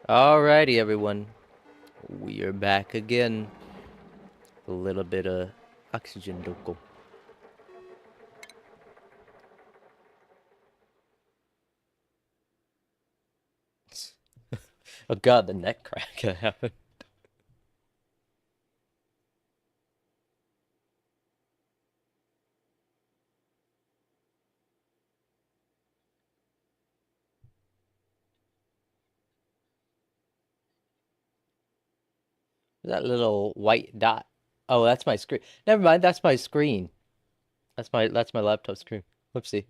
Alrighty, everyone. We are back again. A little bit of oxygen, Doko. Oh god, the neck crack happened. That little white dot. Oh, that's my screen. Never mind, that's my screen. That's my laptop screen. Whoopsie.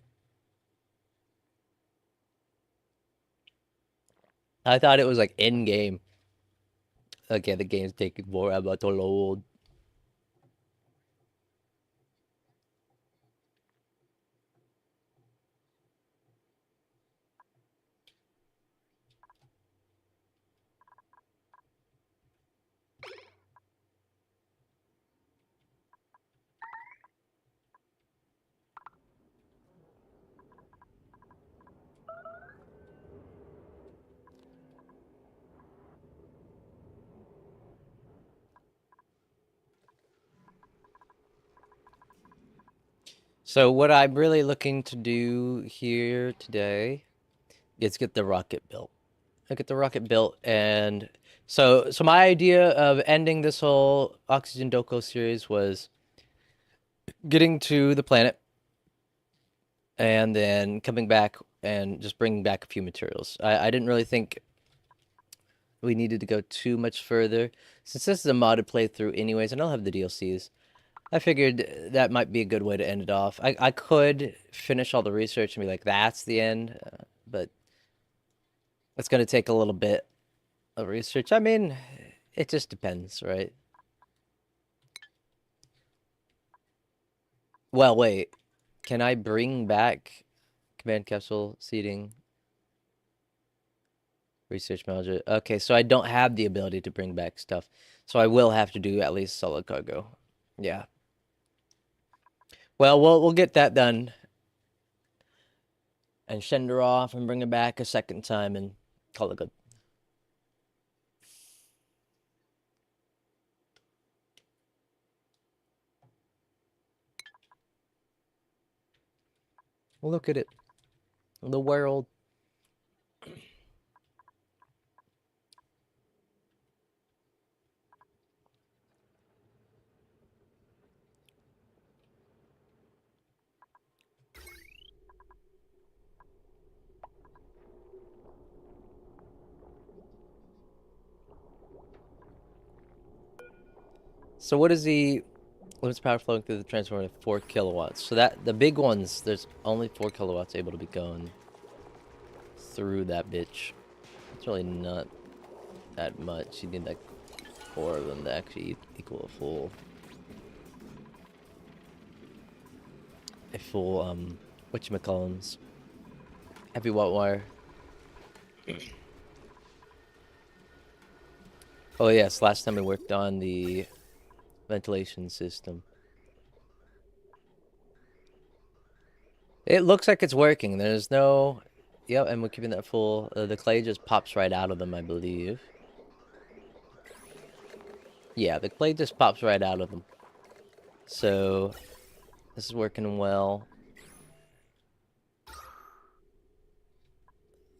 I thought it was like in game. Okay, the game's taking more. I'm about to load. So what I'm really looking to do here today is get the rocket built. I get the rocket built, and so my idea of ending this whole Oxygen Doko series was getting to the planet and then coming back and just bringing back a few materials. I didn't really think we needed to go too much further since this is a modded playthrough anyways, and I'll have the DLCs. I figured that might be a good way to end it off. I could finish all the research and be like, that's the end, but it's going to take a little bit of research. I mean, it just depends, right? Well, wait. Can I bring back command capsule seating research manager? Okay, so I don't have the ability to bring back stuff. So I will have to do at least solid cargo. Yeah. Well, we'll get that done and send her off and bring her back a second time and call it good. Look at it. The world. So what is the limits power flowing through the transformer to 4 kilowatts? So that the big ones, there's only 4 kilowatts able to be going through that bitch. It's really not that much. You need like 4 of them to actually equal a full whatchamacallums, heavy watt wire. Oh yes, last time we worked on the ventilation system. It looks like it's working. There's no... Yep, and we're keeping that full. The clay just pops right out of them, I believe. Yeah, the clay just pops right out of them. So, this is working well.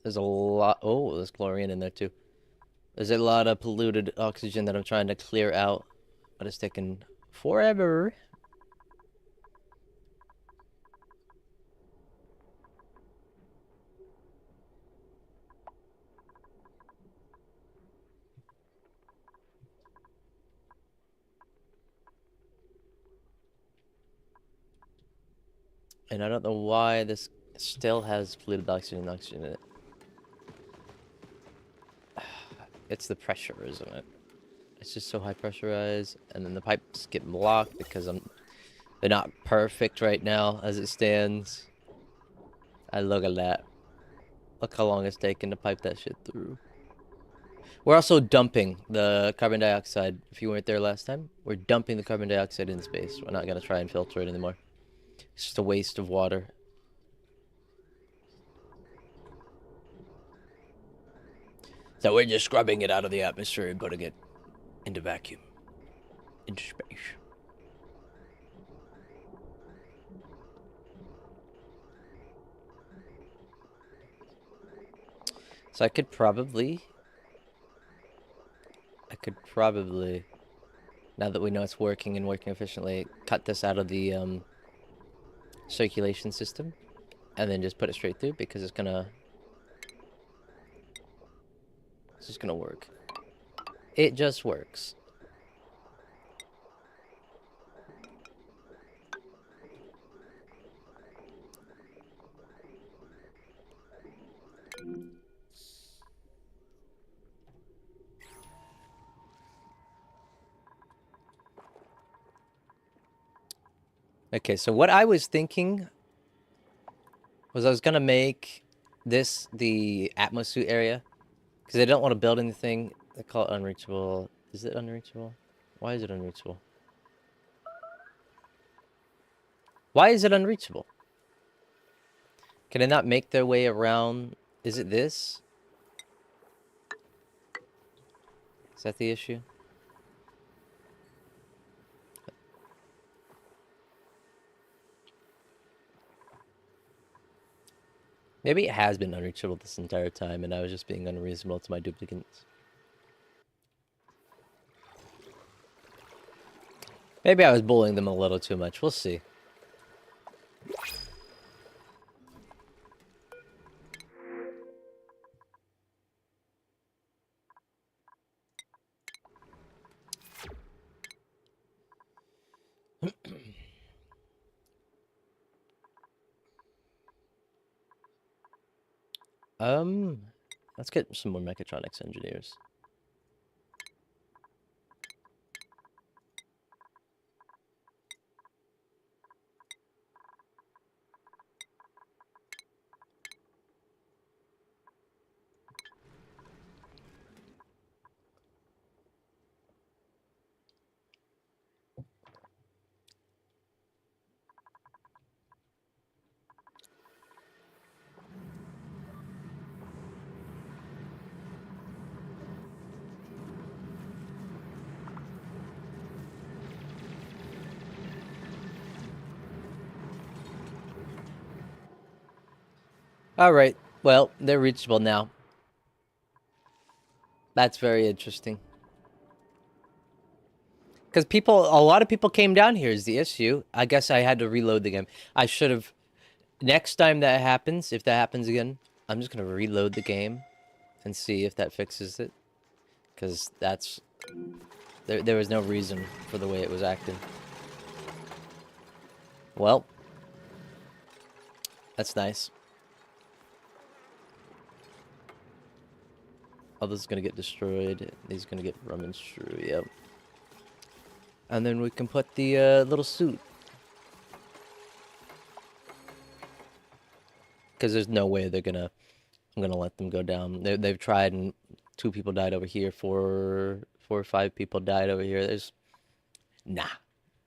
There's a lot... Oh, there's chlorine in there too. There's a lot of polluted oxygen that I'm trying to clear out. But it's taking forever. And I don't know why this still has polluted oxygen in it. It's the pressure, isn't it? It's just so high pressurized, and then the pipes get blocked because they're not perfect right now as it stands. And look at that. Look how long it's taken to pipe that shit through. We're also dumping the carbon dioxide. If you weren't there last time, we're dumping the carbon dioxide in space. We're not gonna try and filter it anymore. It's just a waste of water. So we're just scrubbing it out of the atmosphere and putting it into vacuum, into space. So I could probably, now that we know it's working and working efficiently, cut this out of the circulation system and then just put it straight through because it's just gonna work. It just works. Okay, so what I was thinking was I was gonna make this the atmosuit area because they don't want to build anything. They call it unreachable. Is it unreachable? Why is it unreachable? Why is it unreachable? Can they not make their way around? Is it this? Is that the issue? Maybe it has been unreachable this entire time and I was just being unreasonable to my duplicates. Maybe I was bullying them a little too much. We'll see. Let's get some more mechatronics engineers. All right. Well, they're reachable now. That's very interesting. Because a lot of people came down here is the issue. I guess I had to reload the game. I should have. Next time that happens, if that happens again, I'm just going to reload the game and see if that fixes it. Because that's... There was no reason for the way it was acting. Well. That's nice. Oh, this is going to get destroyed. These are going to get rummaged through, yep. And then we can put the little suit. Because there's no way I'm gonna let them go down. They've tried and 2 people died over here, 4 or 5 people died over here. Nah,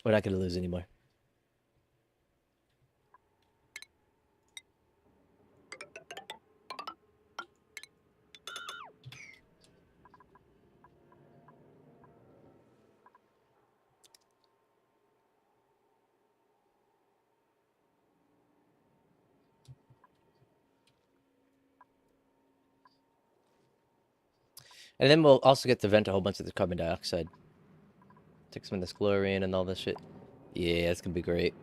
we're not gonna lose anymore. And then we'll also get to vent a whole bunch of the carbon dioxide. Take some of this chlorine and all this shit. Yeah, it's gonna be great.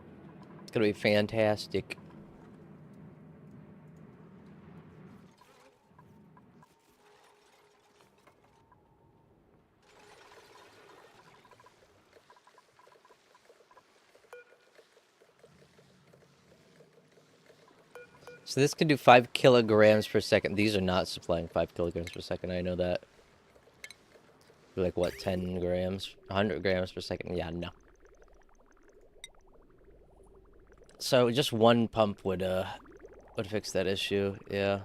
It's gonna be fantastic. So this can do 5 kilograms per second. These are not supplying 5 kilograms per second. I know that. Like what, 10 grams? 100 grams per second? Yeah, no. So just one pump would fix that issue. Yeah.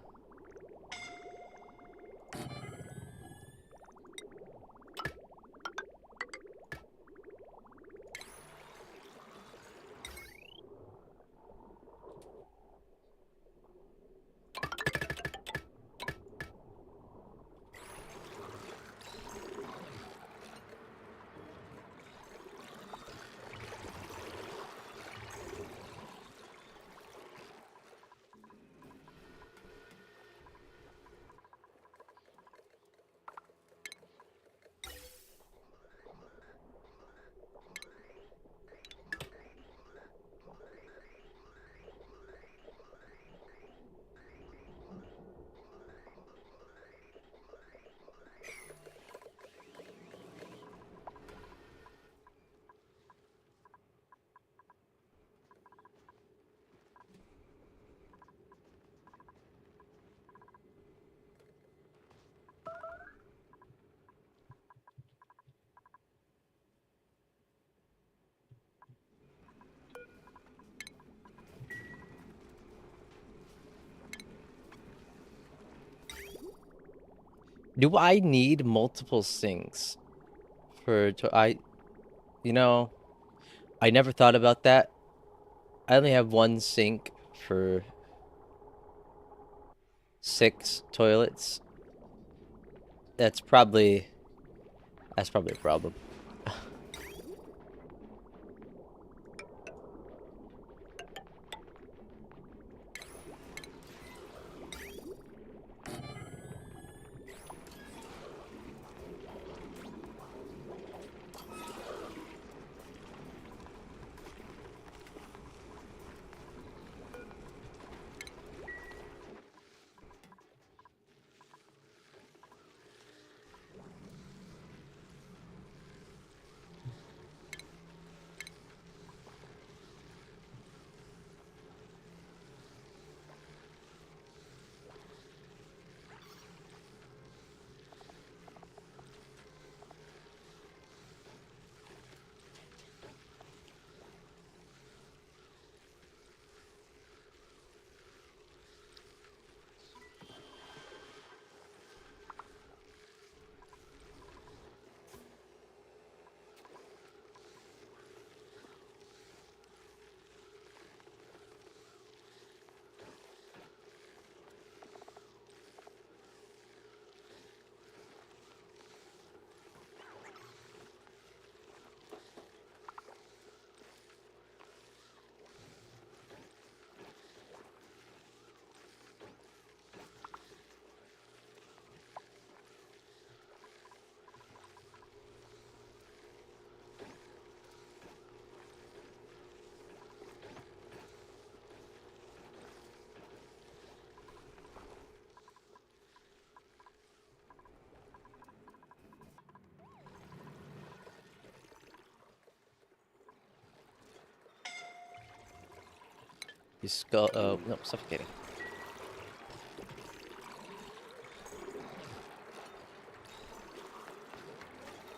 Do I need multiple sinks you know, I never thought about that. I only have one sink for 6 toilets. That's probably a problem. You skull. Oh no, suffocating.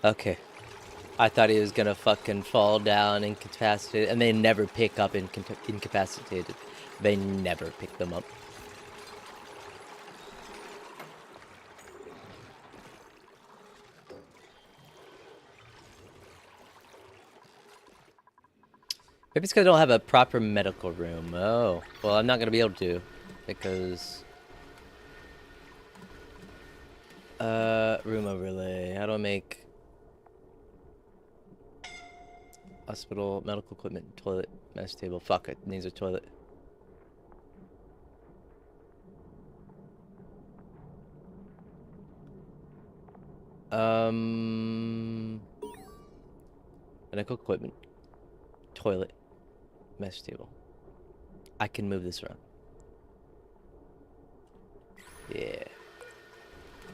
Okay. I thought he was gonna fucking fall down incapacitated, and they never pick up incapacitated. They never pick them up. Maybe it's because I don't have a proper medical room. Oh, well, I'm not gonna be able to, because room overlay. How do I make hospital medical equipment toilet mess table? Fuck, it needs a toilet. Medical equipment toilet mess table. I can move this around. Yeah.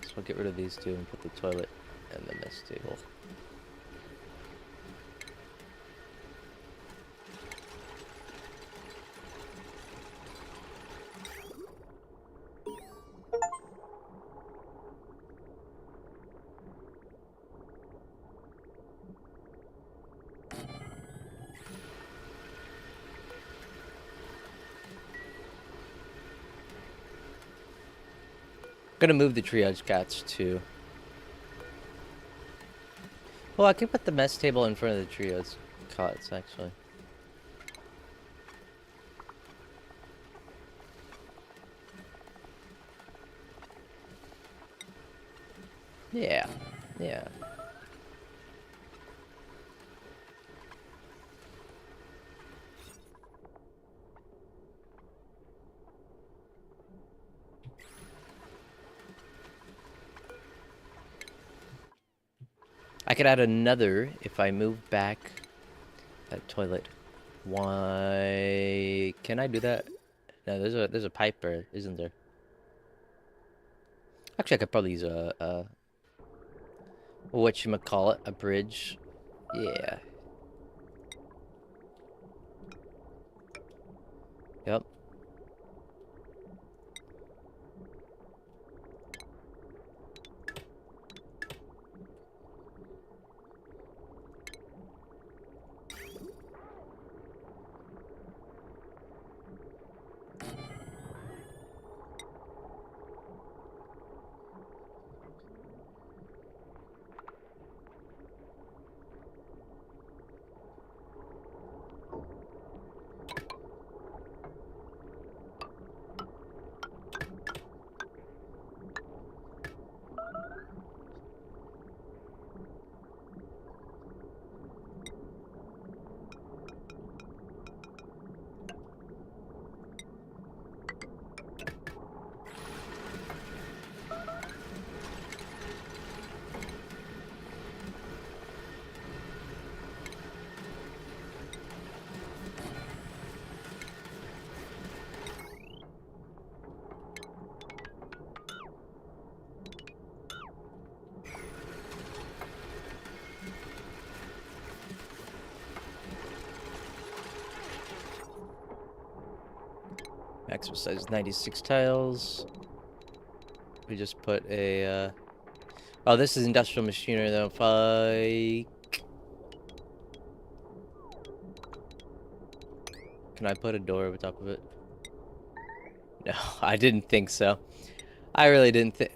So I'll get rid of these two and put the toilet and the mess table. I'm gonna move the triage cats too. Well, I can put the mess table in front of the triage cots actually. Yeah, yeah. I could add another if I move back that toilet. Why can I do that? No, there's a pipe there, isn't there? Actually, I could probably use a whatchamacallit, a bridge. Yeah. Yep. Maximum size is 96 tiles. We just put a, oh, this is industrial machinery though. If can I put a door over top of it? No, I didn't think so. I really didn't think,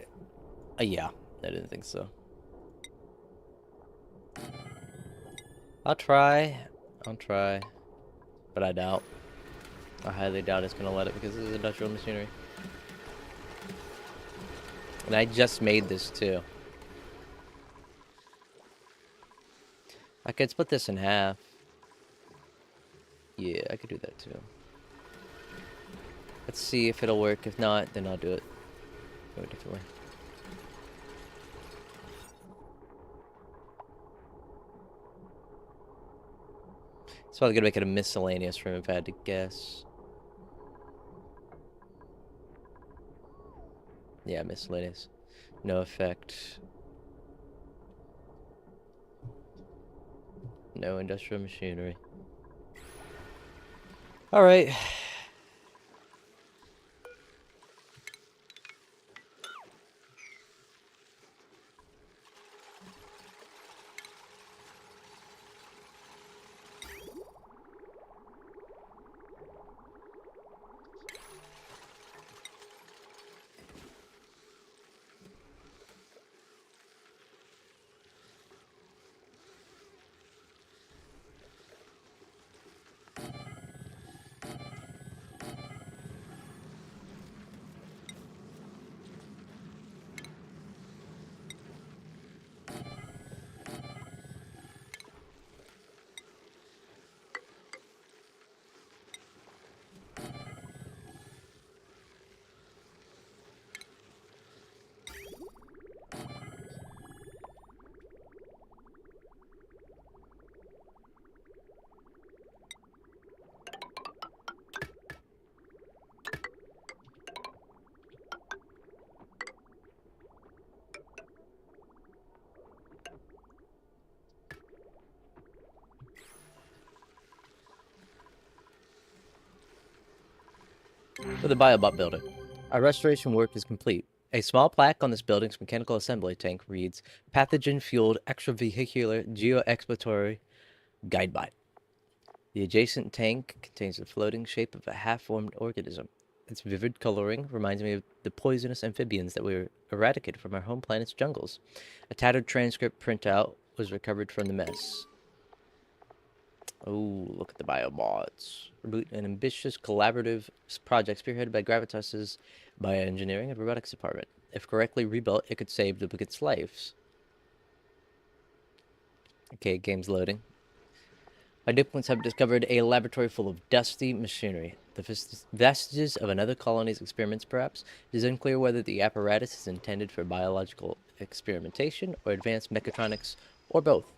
yeah, I didn't think so. I'll try, but I doubt. I highly doubt it's gonna let it because this is industrial machinery. And I just made this too. I could split this in half. Yeah, I could do that too. Let's see if it'll work. If not, then I'll do it. Go a different way. It's probably gonna make it a miscellaneous room if I had to guess. Yeah, miscellaneous. No effect. No industrial machinery. Alright. For the Biobot building. Our restoration work is complete. A small plaque on this building's mechanical assembly tank reads, Pathogen-fueled extravehicular geoexploratory guidebot. The adjacent tank contains the floating shape of a half-formed organism. Its vivid coloring reminds me of the poisonous amphibians that we eradicated from our home planet's jungles. A tattered transcript printout was recovered from the mess. Oh, look at the biobots. Reboot an ambitious collaborative project spearheaded by Gravitas's bioengineering and robotics department. If correctly rebuilt, it could save duplicates' lives. Okay, game's loading. My duplicates have discovered a laboratory full of dusty machinery. The vestiges of another colony's experiments, perhaps. It is unclear whether the apparatus is intended for biological experimentation or advanced mechatronics, or both.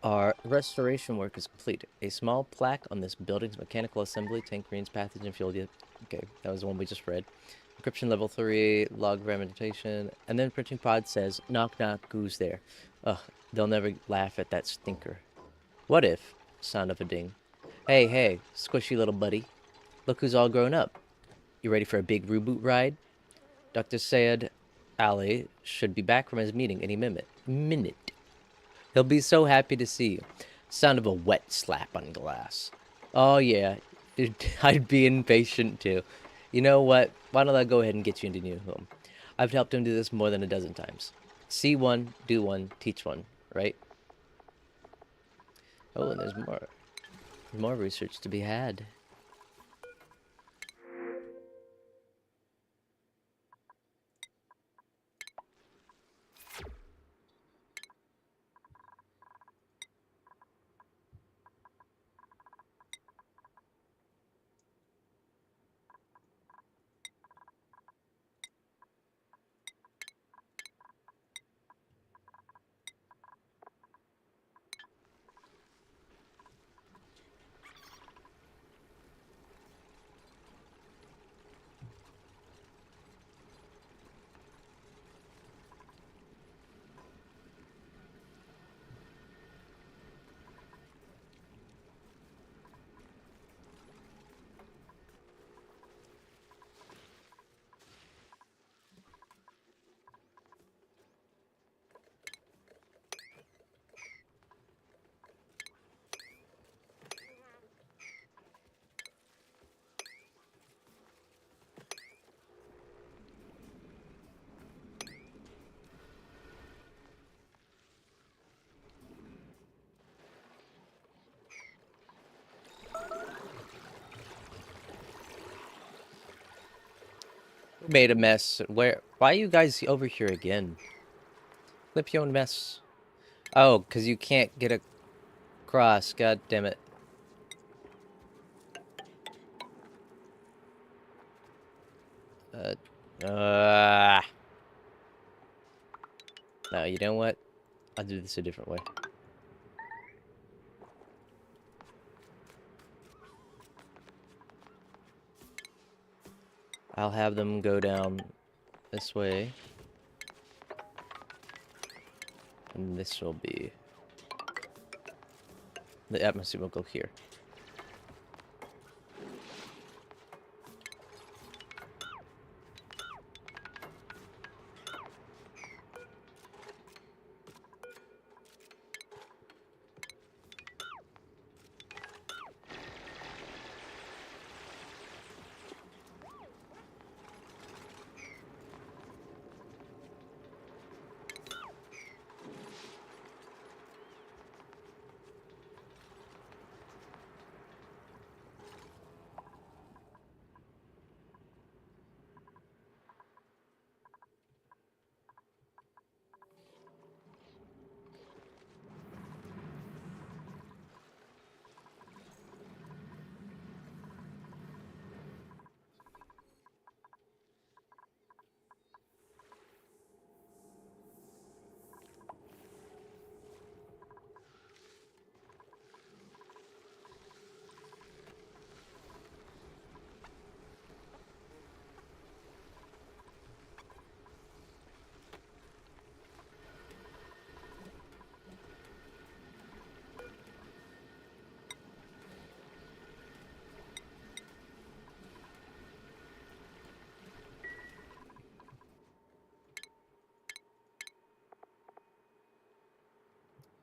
Our restoration work is complete. A small plaque on this building's mechanical assembly tank reads pathogen fueled. Okay, that was the one we just read. Encryption level 3, log fragmentation, and then printing pod says, knock knock, who's there? Ugh, they'll never laugh at that stinker. What if? Sound of a ding. Hey, hey, squishy little buddy. Look who's all grown up. You ready for a big reboot ride? Dr. Sayed Ali should be back from his meeting any minute. He'll be so happy to see you. Sound of a wet slap on glass. Oh yeah, I'd be impatient too. You know what? Why don't I go ahead and get you into new home? I've helped him do this more than a dozen times. See one, do one, teach one, right? Oh, and there's more. There's more research to be had. made a mess. Where? Why are you guys over here again? Flip your own mess. Oh, because you can't get across. God damn it. No, you know what? I'll do this a different way. I'll have them go down this way. And this will be... The atmosphere will go here.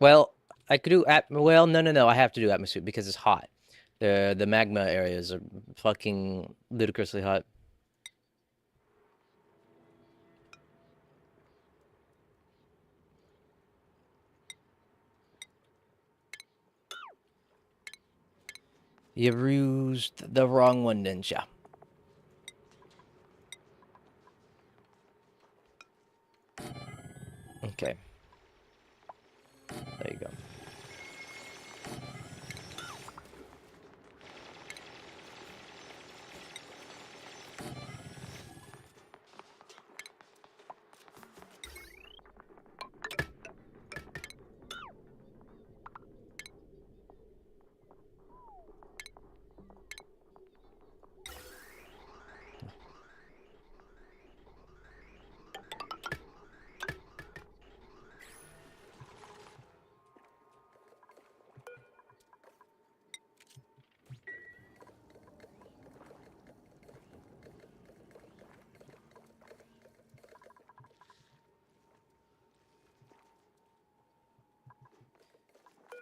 Well, I could do well, no. I have to do atmosphere because it's hot. The magma areas are fucking ludicrously hot. You used the wrong one, didn't ya? Okay. There you go.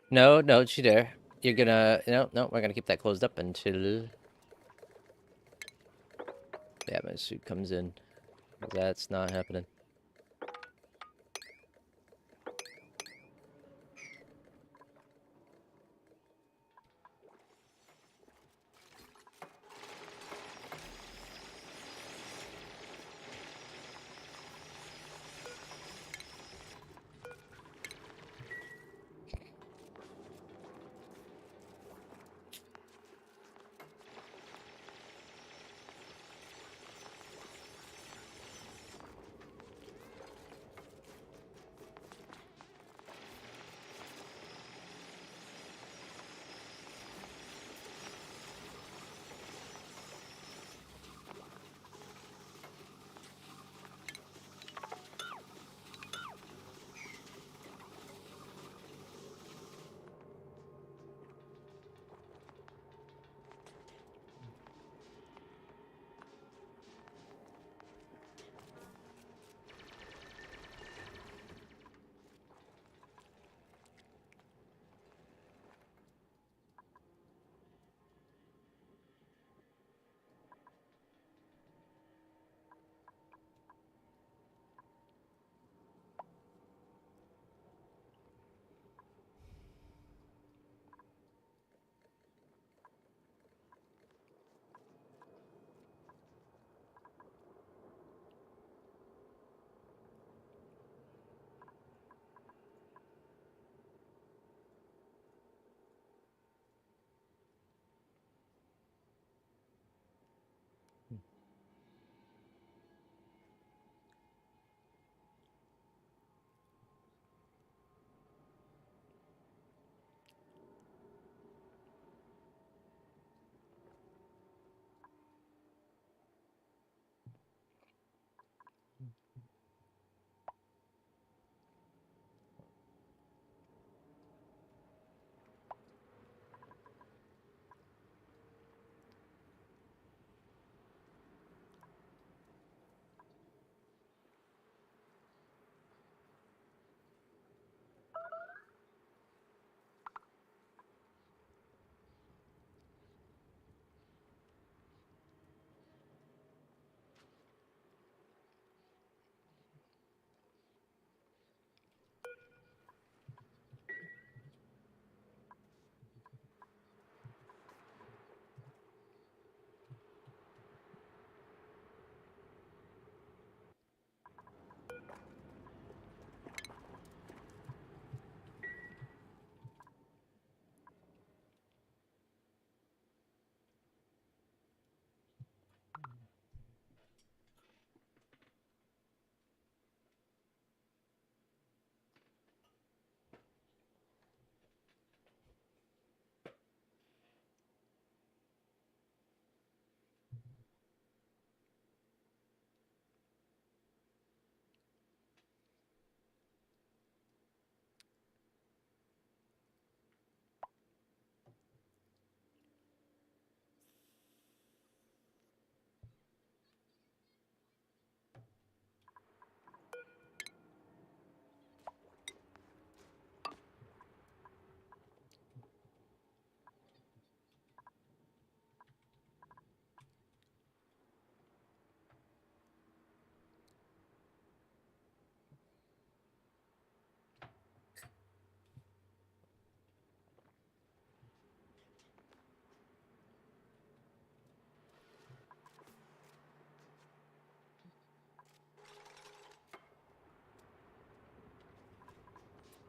No, no, she there. You're gonna... No, we're gonna keep that closed up until... the atmosphere comes in. That's not happening.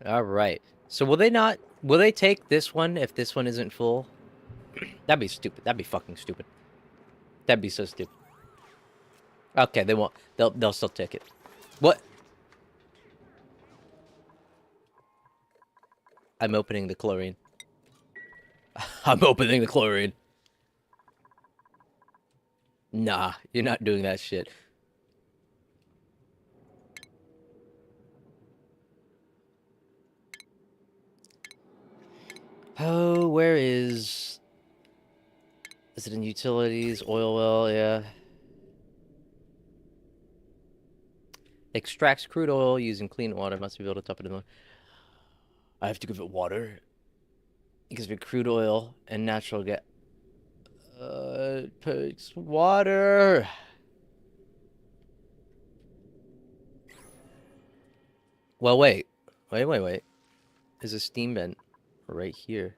All right. So will they not? Will they take this one if this one isn't full? That'd be stupid. That'd be fucking stupid. That'd be so stupid. Okay, they won't. They'll still take it. What? I'm opening the chlorine. I'm opening the chlorine. Nah, you're not doing that shit. Oh, where is... Is it in utilities? Oil well, yeah. Extracts crude oil using clean water. Must be able to top it in the... I have to give it water. Because of crude oil and natural gas. It takes water. Well, wait. Wait. There's a steam vent right here.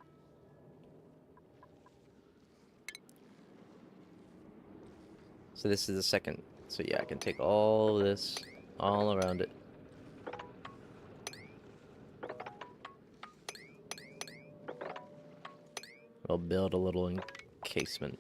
So this is the second. So yeah, I can take all this all around it. I'll build a little encasement.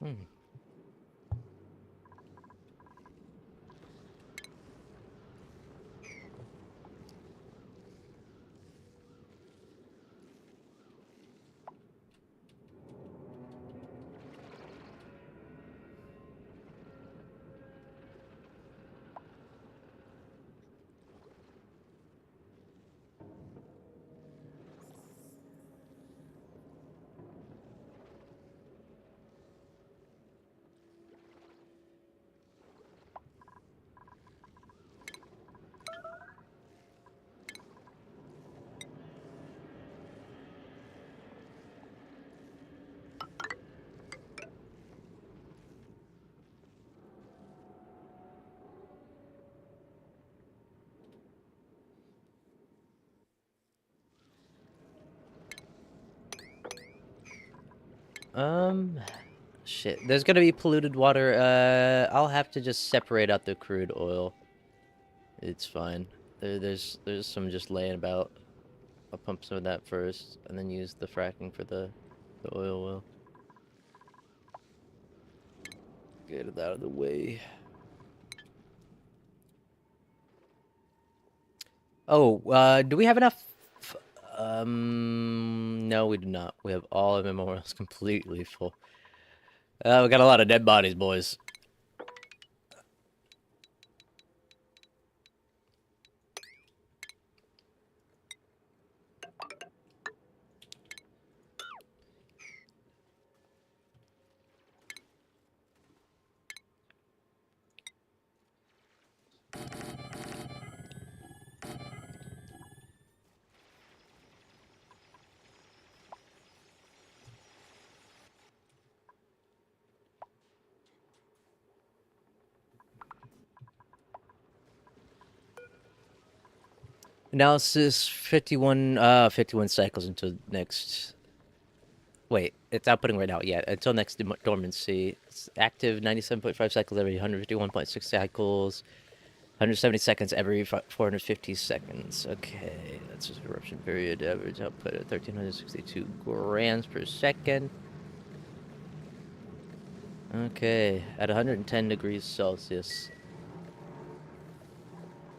Hmm. Um, shit. There's gonna be polluted water. I'll have to just separate out the crude oil. It's fine. There's some just laying about. I'll pump some of that first, and then use the fracking for the oil well. Get it out of the way. Oh, do we have enough? No, we do not. We have all of memorials completely full. We got a lot of dead bodies, boys. Analysis 51 cycles until next. Wait, it's outputting right now. Yeah, until next dormancy. It's active 97.5 cycles every 151.6 cycles. 170 seconds every 450 seconds. Okay, that's just eruption period. Average output at 1,362 grams per second. Okay, at 110 degrees Celsius.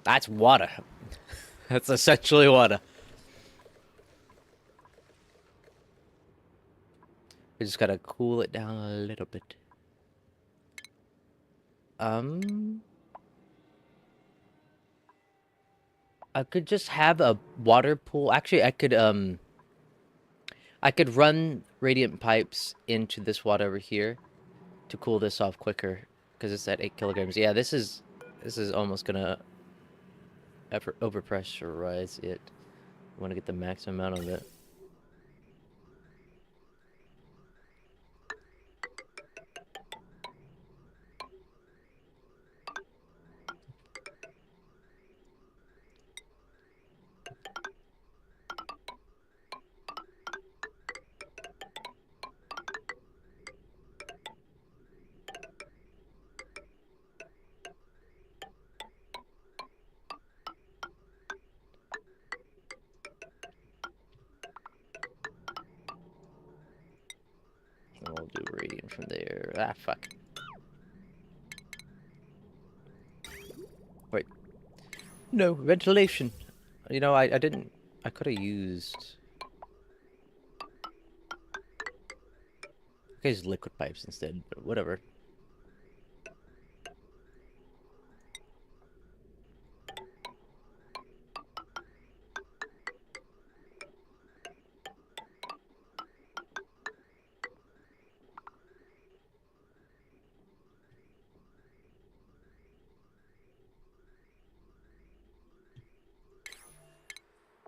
That's water. That's essentially water. We just gotta cool it down a little bit. I could just have a water pool. Actually, I could run radiant pipes into this water over here to cool this off quicker because it's at 8 kilograms. Yeah, this is almost gonna overpressurize it. I want to get the maximum amount of it. from there. Ah, fuck. Wait. No, ventilation. You know, I didn't... I could have used... I could use liquid pipes instead, but whatever.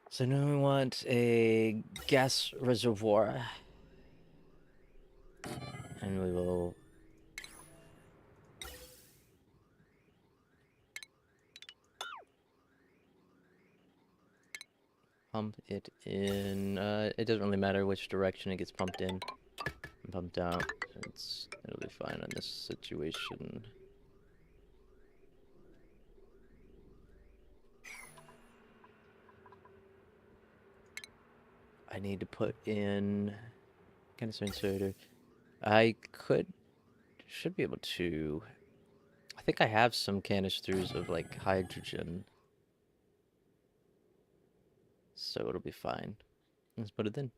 So now we want a gas reservoir. And we will... pump it in. It doesn't really matter which direction it gets pumped in and pumped out. It'll be fine on this situation. I need to put in canister inserter. I should be able to. I think I have some canisters of like hydrogen, so it'll be fine. Let's put it in.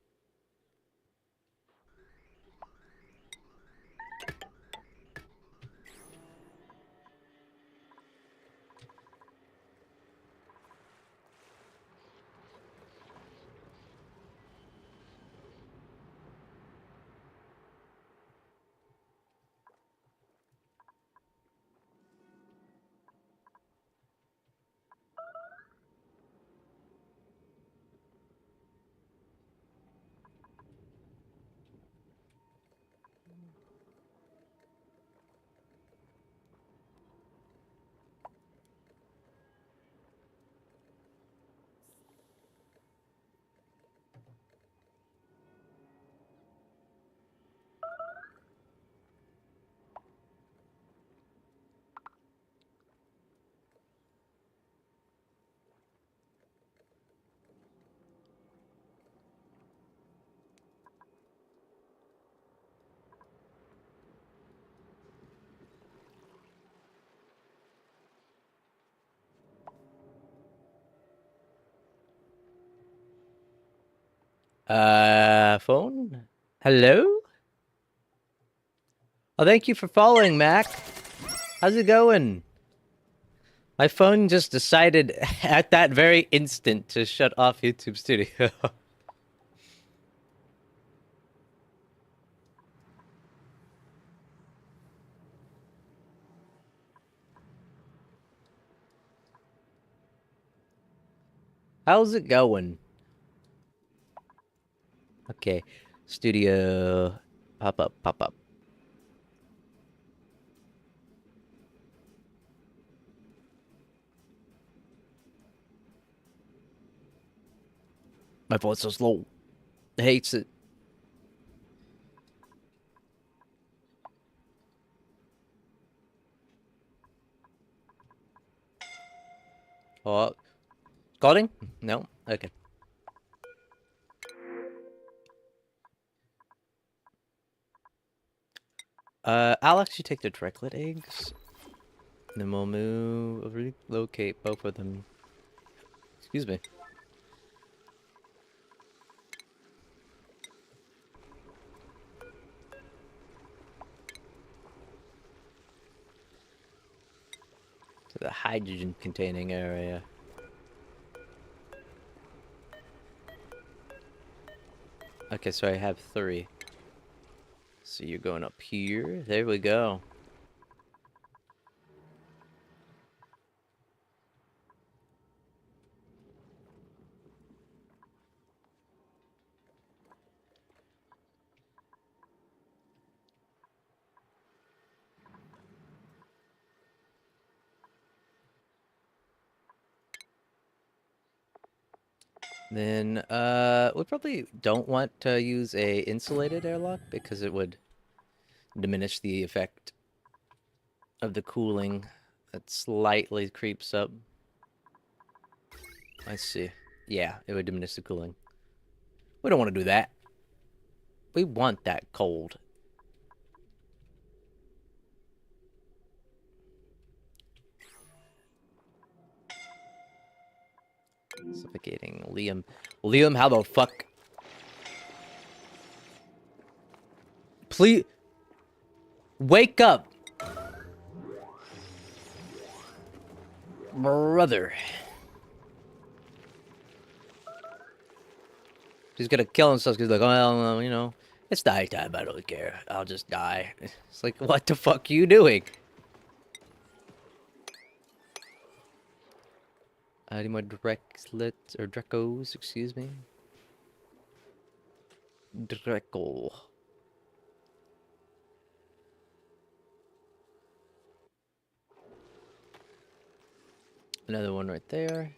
Phone? Hello? Oh, thank you for following, Mac. How's it going? My phone just decided at that very instant to shut off YouTube Studio. How's it going? Okay. Studio. Pop up, pop up. My voice so slow. Hates it. Oh, calling? No? Okay. I'll actually take the directlet eggs. And then we'll relocate both of them. Excuse me. To the hydrogen containing area. Okay, so I have 3. So you're going up here. There we go. Then, we probably don't want to use a insulated airlock because it would diminish the effect of the cooling that slightly creeps up. I see. Yeah, it would diminish the cooling. We don't want to do that. We want that cold. Suffocating. Liam. Liam, how the fuck? Please. Wake up! Brother. He's gonna kill himself because he's like, well, you know, it's nighttime, I don't care. I'll just die. It's like, what the fuck are you doing? Any more Drexlets or Drekos, excuse me? Dreco. Another one right there.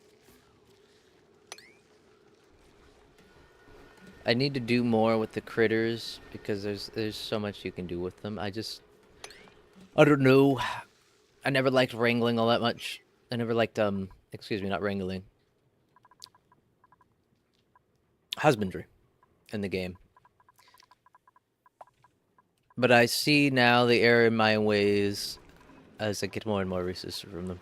I need to do more with the critters because there's so much you can do with them. I don't know. I never liked wrangling all that much. I never liked excuse me, not wrangling. Husbandry in the game. But I see now the error in my ways as I get more and more resources from them.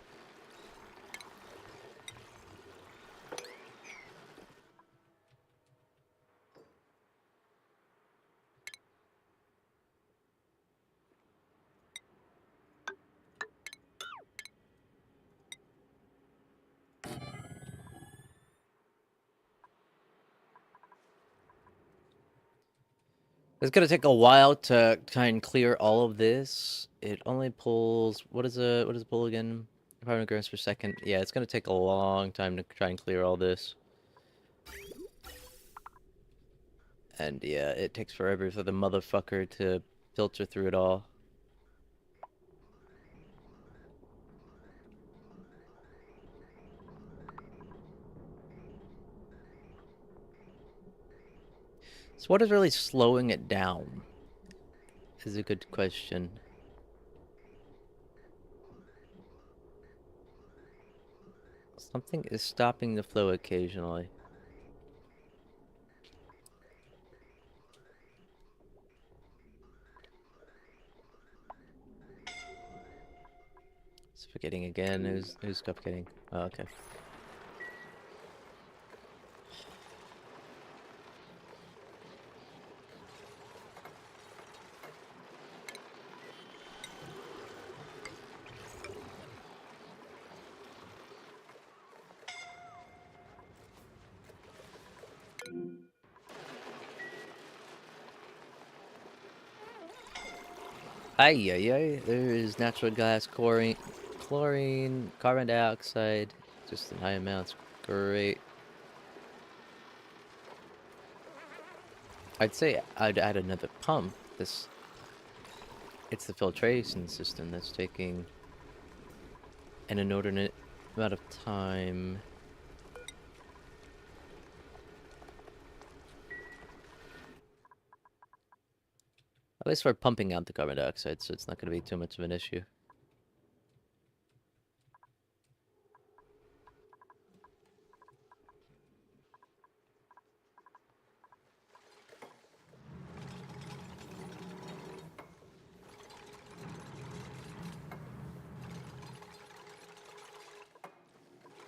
It's gonna take a while to try and clear all of this. It only pulls what is it pull again? 500 grams per second. Yeah, it's gonna take a long time to try and clear all this. And yeah, it takes forever for the motherfucker to filter through it all. So what is really slowing it down? Is a good question. Something is stopping the flow occasionally. It's forgetting again. Who's forgetting? Oh, okay. Ay, ay, ay. There is natural gas, chlorine, carbon dioxide, just in high amounts. Great. I'd say I'd add another pump. It's the filtration system that's taking an inordinate amount of time. At least we're pumping out the carbon dioxide, so it's not going to be too much of an issue.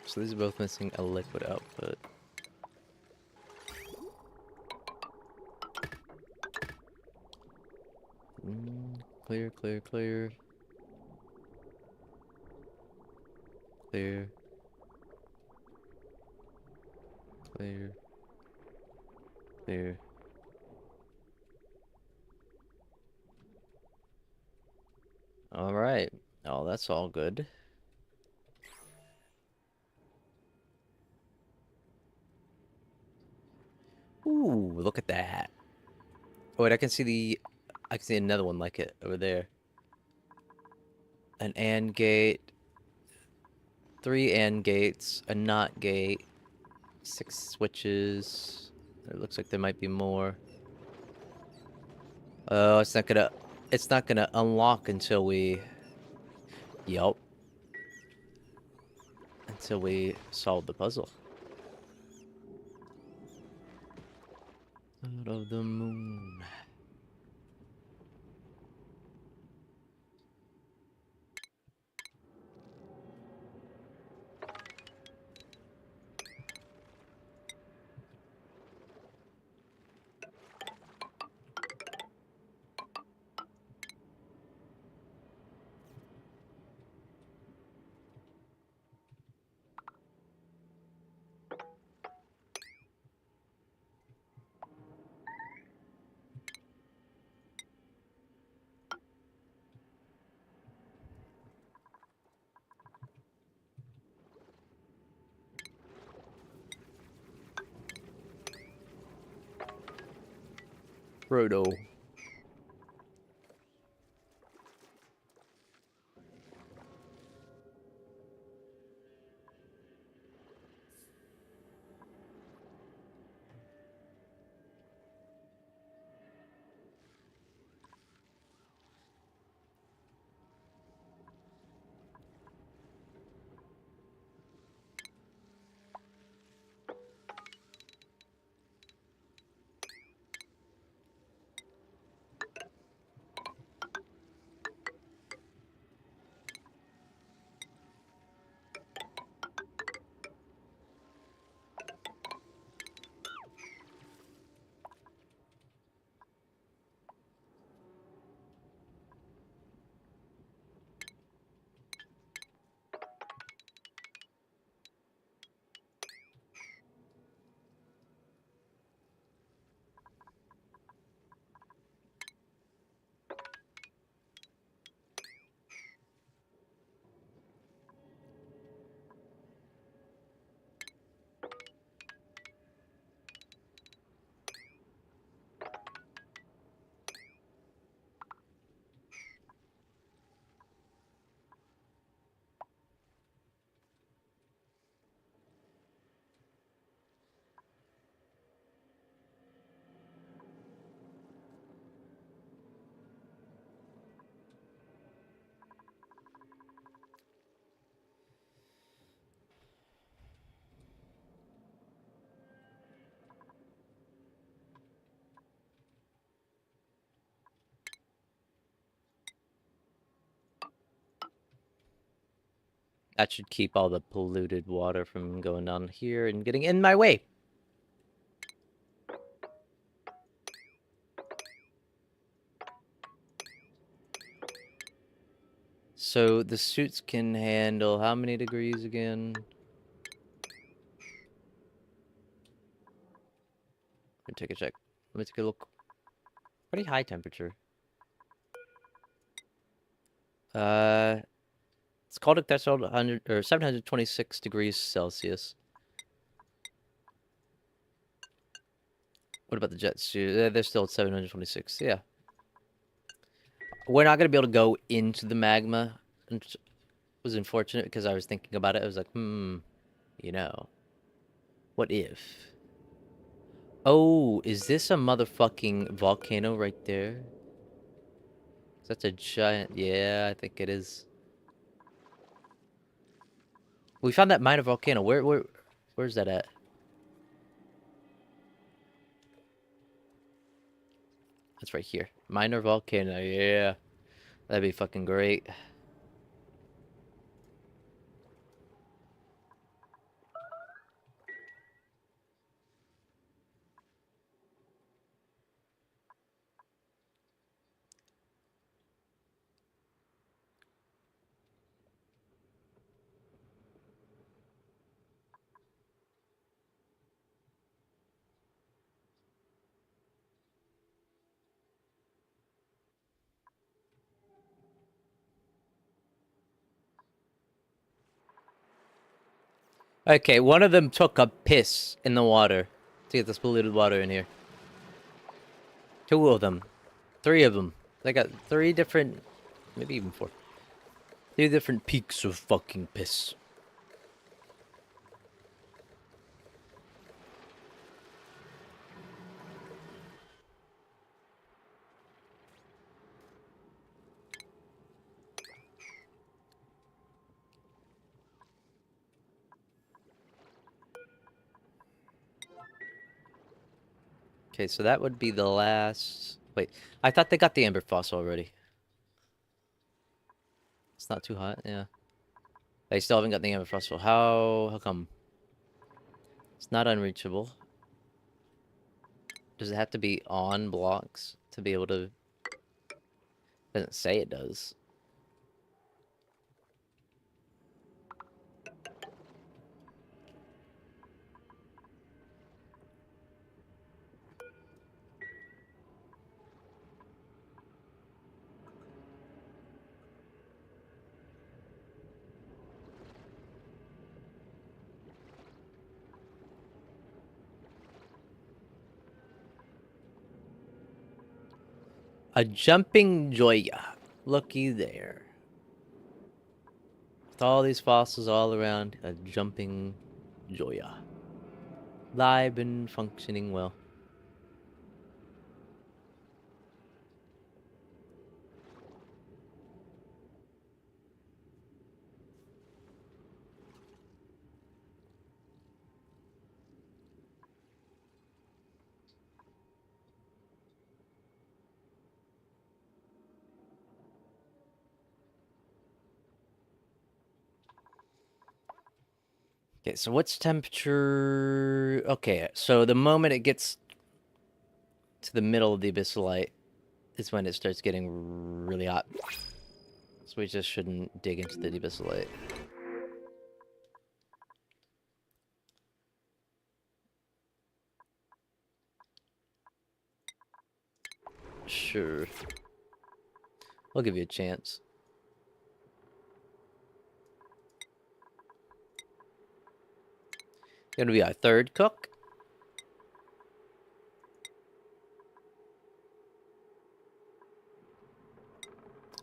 So these are both missing a liquid output. Clear, clear, clear. Clear. Clear. Clear. Alright. Oh, that's all good. Ooh, look at that. Oh, wait, I can see another one like it over there. An AND gate. 3 AND gates. A NOT gate. 6 switches. It looks like there might be more. Oh, it's not gonna unlock until we... Yup. Until we solve the puzzle. Out of the moon. Frodo. That should keep all the polluted water from going down here and getting in my way. So the suits can handle how many degrees again? Let me take a check. Let me take a look. Pretty high temperature. It's called a threshold 100 or 726 degrees Celsius. What about the jet suit? They're still at 726. Yeah. We're not gonna be able to go into the magma. Which was unfortunate because I was thinking about it. I was like, you know, what if? Oh, is this a motherfucking volcano right there? That's a giant. Yeah, I think it is. We found that minor volcano. Where's that at? That's right here. Minor volcano. Yeah, that'd be fucking great. Okay, one of them took a piss in the water to get this polluted water in here. Two of them. Three of them. They got three different, maybe even four. Three different peaks of fucking piss. Okay, so that would be the last... Wait, I thought they got the amber fossil already. It's not too hot, yeah. They still haven't got the amber fossil. How come? It's not unreachable. Does it have to be on blocks to be able to... Doesn't say it does. A jumping Joya. Looky there. With all these fossils all around, a jumping Joya. Live and functioning well. Okay, so what's temperature? Okay, so the moment it gets to the middle of the abyssal is when it starts getting really hot. So we just shouldn't dig into the abyssal. Sure. I'll give you a chance. Gonna be our third cook.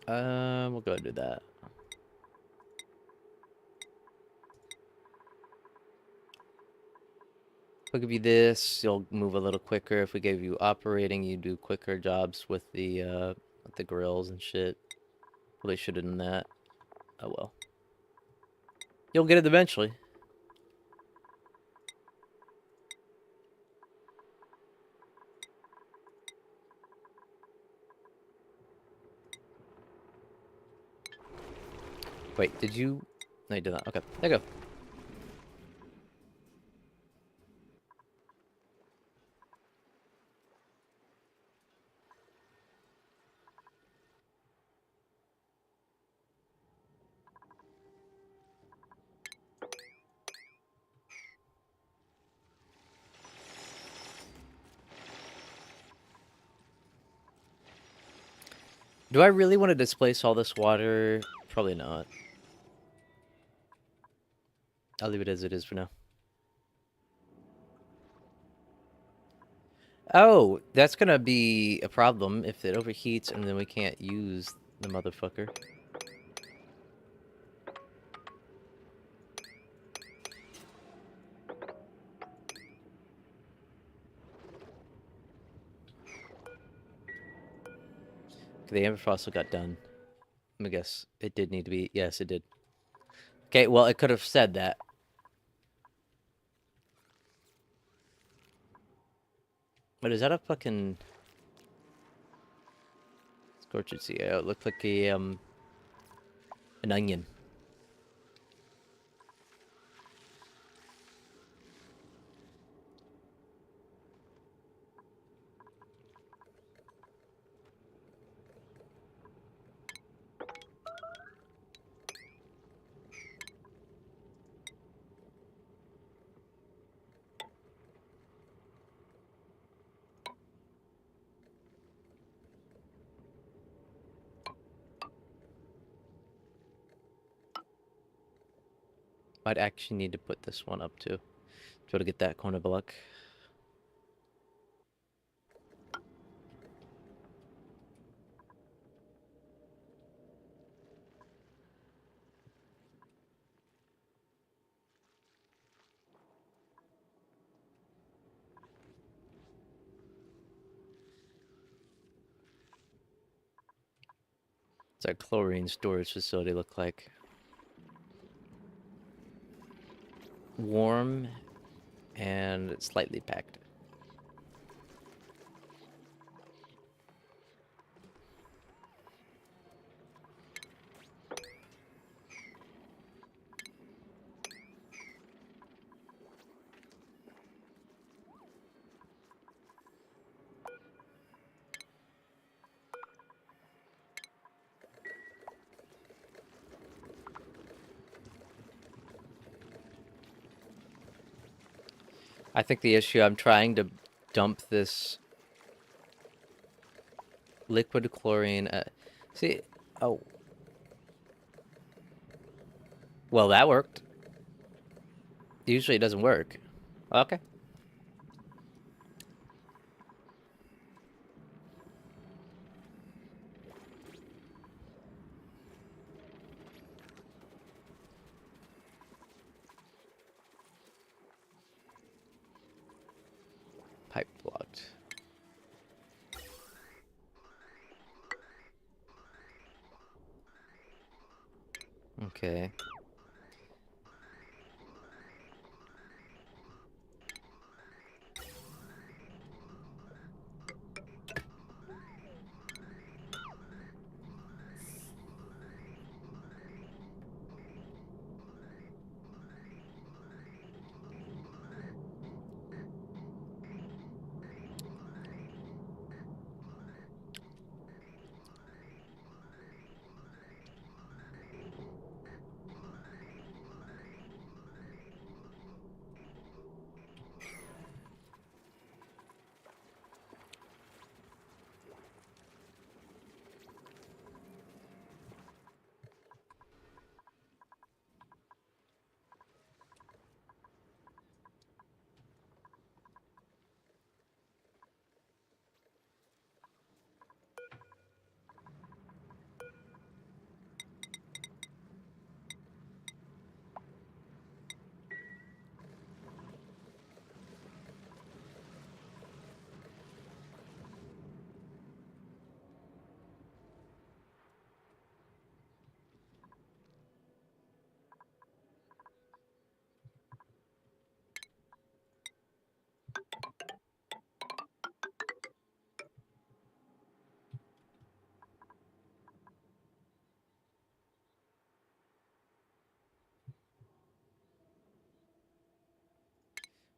We'll go do that. If we give you this, you'll move a little quicker. If we gave you operating, you do quicker jobs with the grills and shit. Probably should have done that. Oh well. You'll get it eventually. Wait, did you? No, you did not. Okay, there you go. Do I really want to displace all this water? Probably not. I'll leave it as it is for now. Oh, that's gonna be a problem if it overheats and then we can't use the motherfucker. Okay, the amber fossil got done. Let me guess. It did need to be. Yes, it did. Okay, well, it could have said that. But is that a fucking scorched sea? It looked like a an onion. Might actually need to put this one up too. To get that corner block. What's our chlorine storage facility look like? Warm and slightly packed. I think the issue, I'm trying to dump this liquid chlorine. See, oh, well, that worked. Usually it doesn't work. Okay. locked. Okay.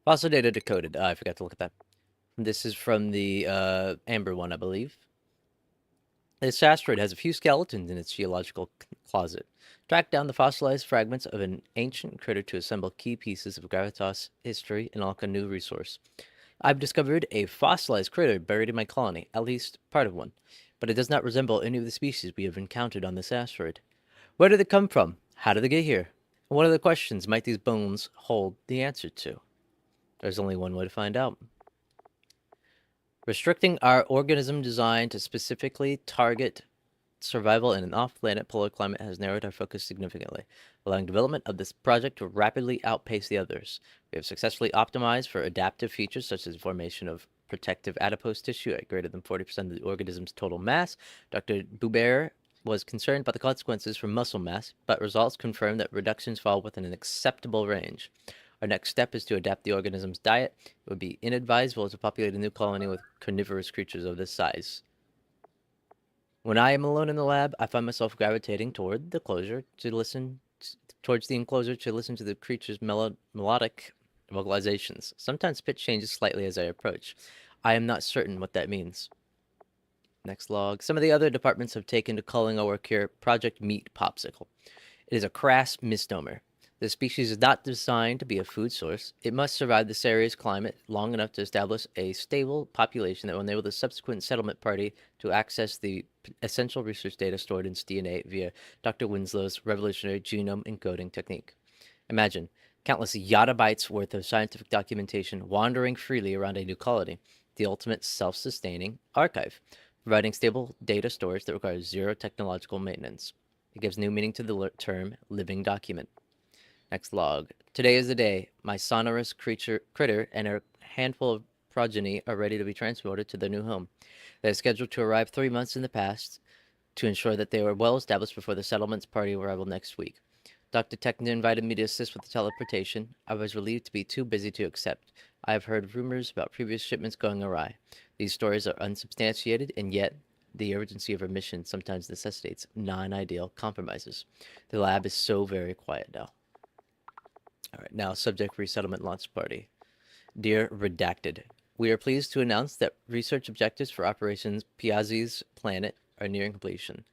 Fossil data decoded. I forgot to look at that. This is from the Amber one, I believe. This asteroid has a few skeletons in its geological closet. Track down the fossilized fragments of an ancient critter to assemble key pieces of gravitas history and unlock a new resource. I've discovered a fossilized critter buried in my colony, at least part of one, but it does not resemble any of the species we have encountered on this asteroid. Where did they come from? How did they get here? And what other questions might these bones hold the answer to? There's only one way to find out. Restricting our organism design to specifically target survival in an off-planet polar climate has narrowed our focus significantly, allowing development of this project to rapidly outpace the others. We have successfully optimized for adaptive features such as formation of protective adipose tissue at greater than 40% of the organism's total mass. Dr. Boubert was concerned about the consequences for muscle mass, but results confirm that reductions fall within an acceptable range. Our next step is to adapt the organism's diet. It would be inadvisable to populate a new colony with carnivorous creatures of this size. When I am alone in the lab, I find myself gravitating toward the enclosure to listen to the creature's melodic vocalizations. Sometimes pitch changes slightly as I approach. I am not certain what that means. Next log. Some of the other departments have taken to calling our work here Project Meat Popsicle. It is a crass misnomer. The species is not designed to be a food source. It must survive this area's climate long enough to establish a stable population that will enable the subsequent settlement party to access the essential research data stored in its DNA via Dr. Winslow's revolutionary genome encoding technique. Imagine countless yottabytes worth of scientific documentation wandering freely around a new colony, the ultimate self-sustaining archive, providing stable data storage that requires zero technological maintenance. It gives new meaning to the term living document. Next log. Today is the day. My sonorous critter and her handful of progeny are ready to be transported to their new home. They are scheduled to arrive 3 months in the past to ensure that they are well established before the settlement's party arrival next week. Dr. Techner invited me to assist with the teleportation. I was relieved to be too busy to accept. I have heard rumors about previous shipments going awry. These stories are unsubstantiated, and yet the urgency of our mission sometimes necessitates non-ideal compromises. The lab is so very quiet now. All right, now subject resettlement launch party. Dear Redacted, we are pleased to announce that research objectives for Operations Piazzi's planet are nearing completion.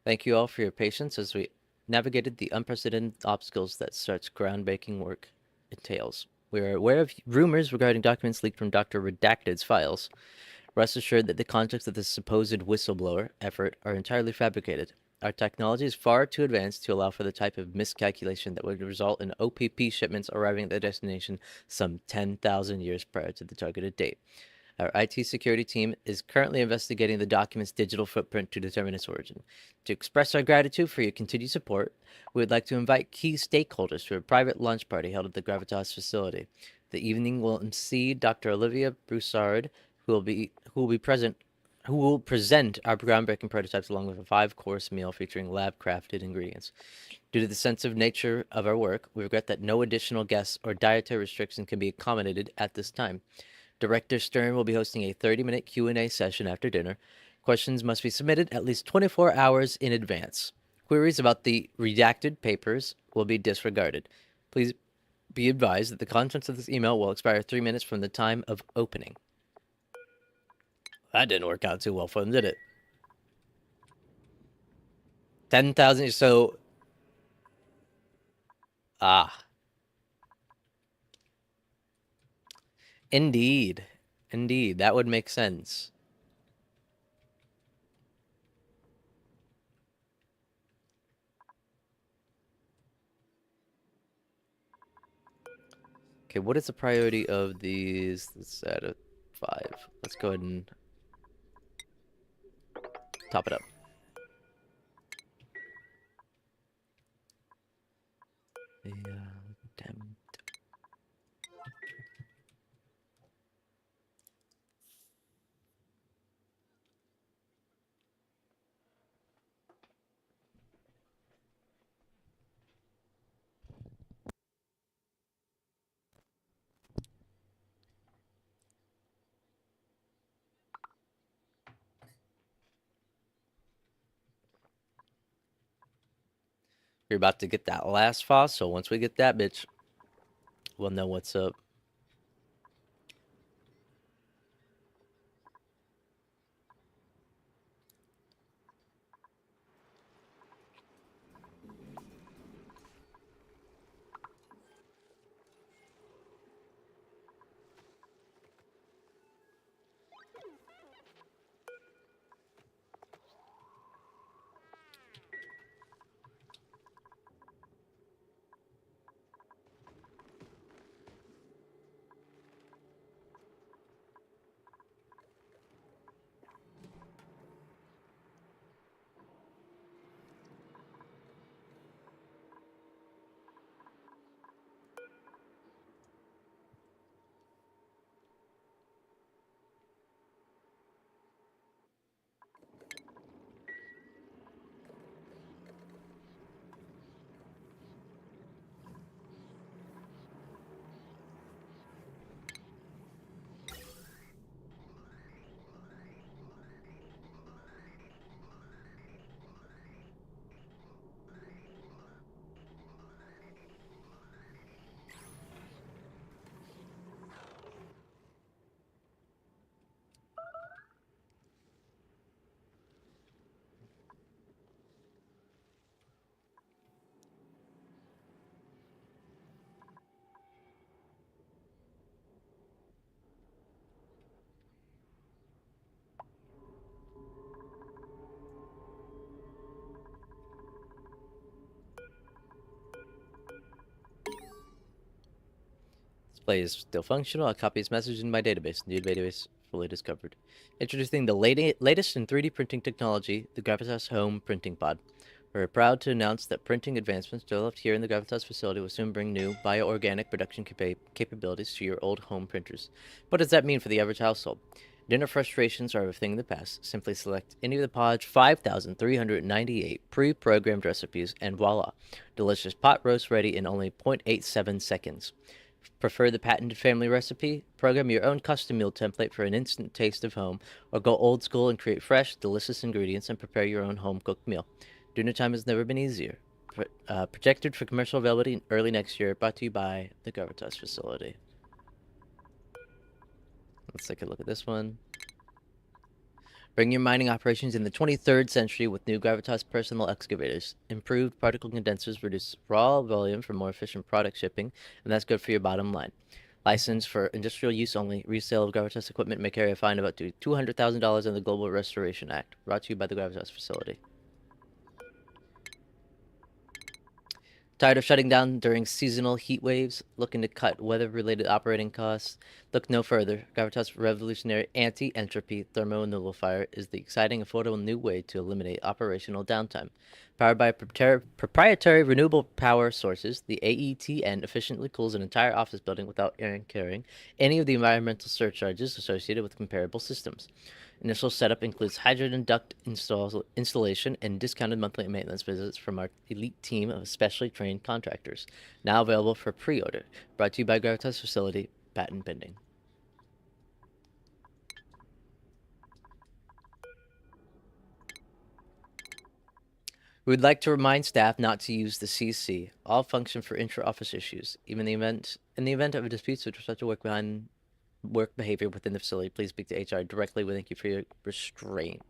Thank you all for your patience as we navigated the unprecedented obstacles that such groundbreaking work entails. We are aware of rumors regarding documents leaked from Dr. Redacted's files. Rest assured that the contents of this supposed whistleblower effort are entirely fabricated. Our technology is far too advanced to allow for the type of miscalculation that would result in OPP shipments arriving at their destination some 10,000 years prior to the targeted date. Our IT security team is currently investigating the document's digital footprint to determine its origin. To express our gratitude for your continued support, we would like to invite key stakeholders to a private lunch party held at the Gravitas facility. The evening will see Dr. Olivia Broussard, who will present our groundbreaking prototypes along with a 5-course meal featuring lab-crafted ingredients. Due to the sensitive nature of our work, we regret that no additional guests or dietary restrictions can be accommodated at this time. Director Stern will be hosting a 30-minute Q&A session after dinner. Questions must be submitted at least 24 hours in advance. Queries about the redacted papers will be disregarded. Please be advised that the contents of this email will expire 3 minutes from the time of opening. That didn't work out too well for them, did it? 10,000. So, indeed, indeed, that would make sense. Okay, what is the priority of these? It's at a 5. Let's go ahead and top it up. Yeah, damn. We're about to get that last fossil. Once we get that bitch, we'll know what's up. Display is still functional. A copy is messaged in my database. New database fully discovered. Introducing the latest in 3D printing technology, the Gravitas Home Printing Pod. We're proud to announce that printing advancements developed here in the Gravitas facility will soon bring new bioorganic production capabilities to your old home printers. What does that mean for the average household? Dinner frustrations are a thing of the past. Simply select any of the pod's 5,398 pre-programmed recipes and voila, delicious pot roast ready in only 0.87 seconds. Prefer the patented family recipe? Program your own custom meal template for an instant taste of home, or go old school and create fresh, delicious ingredients and prepare your own home-cooked meal. Dinner time has never been easier. Projected for commercial availability early next year, brought to you by the Gravitas facility. Let's take a look at this one. Bring your mining operations in the 23rd century with new Gravitas personal excavators. Improved particle condensers reduce raw volume for more efficient product shipping, and that's good for your bottom line. Licensed for industrial use only, resale of Gravitas equipment may carry a fine of up to $200,000 in the Global Restoration Act. Brought to you by the Gravitas facility. Tired of shutting down during seasonal heat waves? Looking to cut weather-related operating costs? Look no further. Gravitas' revolutionary anti-entropy thermonullifier is the exciting, affordable new way to eliminate operational downtime. Powered by proprietary renewable power sources, the AETN efficiently cools an entire office building without incurring any of the environmental surcharges associated with comparable systems. Initial setup includes hydrogen duct installation and discounted monthly maintenance visits from our elite team of specially trained contractors. Now available for pre-order. Brought to you by Gravitas Facility, patent pending. We would like to remind staff not to use the CC. All function for intra-office issues. Even in the event of a dispute with respect to work behavior within the facility, please speak to HR directly. We thank you for your restraint.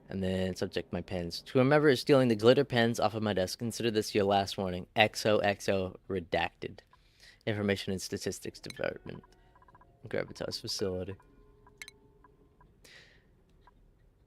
And then subject my pens. To whomever is stealing the glitter pens off of my desk, consider this your last warning. XOXO redacted. Information and Statistics Department. Gravitas Facility.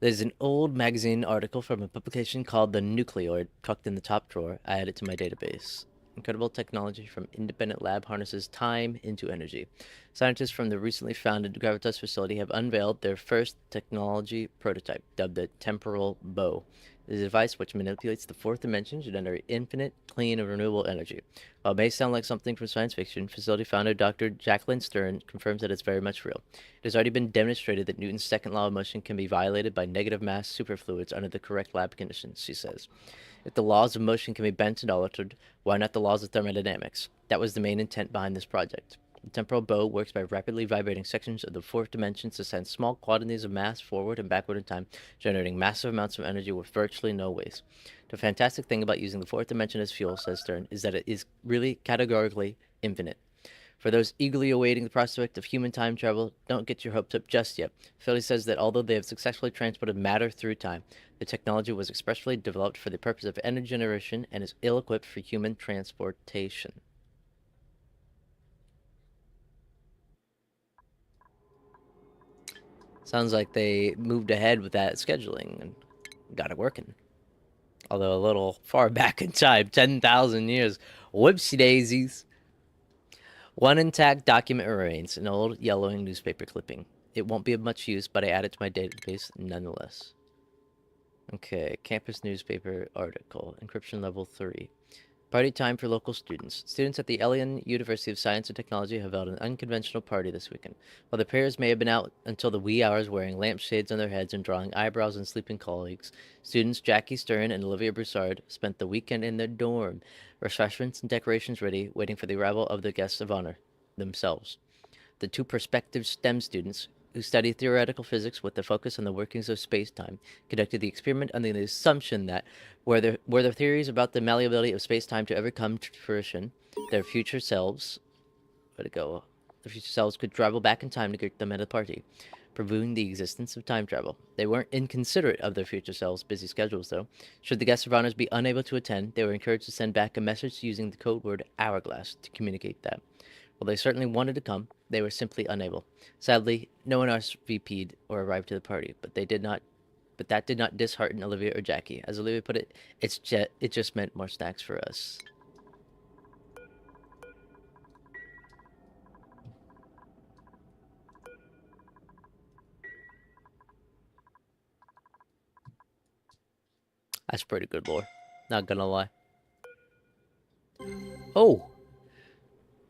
There's an old magazine article from a publication called The Nucleoid tucked in the top drawer. I added to my database. Incredible technology from independent lab harnesses time into energy. Scientists from the recently founded Gravitas facility have unveiled their first technology prototype, dubbed the Temporal Bow. It is a device which manipulates the fourth dimension to generate infinite, clean, and renewable energy. While it may sound like something from science fiction, facility founder Dr. Jacqueline Stern confirms that it's very much real. It has already been demonstrated that Newton's second law of motion can be violated by negative mass superfluids under the correct lab conditions, she says. If the laws of motion can be bent and altered, why not the laws of thermodynamics? That was the main intent behind this project. The temporal bow works by rapidly vibrating sections of the fourth dimension to send small quantities of mass forward and backward in time, generating massive amounts of energy with virtually no waste. The fantastic thing about using the fourth dimension as fuel, says Stern, is that it is really categorically infinite. For those eagerly awaiting the prospect of human time travel, don't get your hopes up just yet. Philly says that although they have successfully transported matter through time, the technology was expressly developed for the purpose of energy generation and is ill-equipped for human transportation. Sounds like they moved ahead with that scheduling and got it working. Although a little far back in time, 10,000 years. Whoopsie daisies. One intact document remains, an old yellowing newspaper clipping. It won't be of much use, but I add it to my database nonetheless. Okay, campus newspaper article, encryption level 3. Party time for local students. Students at the Elian University of Science and Technology have held an unconventional party this weekend. While the pairs may have been out until the wee hours wearing lampshades on their heads and drawing eyebrows on sleeping colleagues, students Jackie Stern and Olivia Broussard spent the weekend in their dorm, refreshments and decorations ready, waiting for the arrival of the guests of honor, themselves. The two prospective STEM students, who study theoretical physics with a focus on the workings of space-time, conducted the experiment under the assumption that, were their theories about the malleability of space-time to ever come to fruition, their future selves, their future selves could travel back in time to greet them at a party, proving the existence of time travel. They weren't inconsiderate of their future selves' busy schedules, though. Should the guests of honors be unable to attend, they were encouraged to send back a message using the code word hourglass to communicate that. While they certainly wanted to come, they were simply unable. Sadly, no one RSVP'd or arrived to the party, but that did not dishearten Olivia or Jackie. As Olivia put it, it just meant more snacks for us. That's pretty good lore. Not gonna lie. Oh!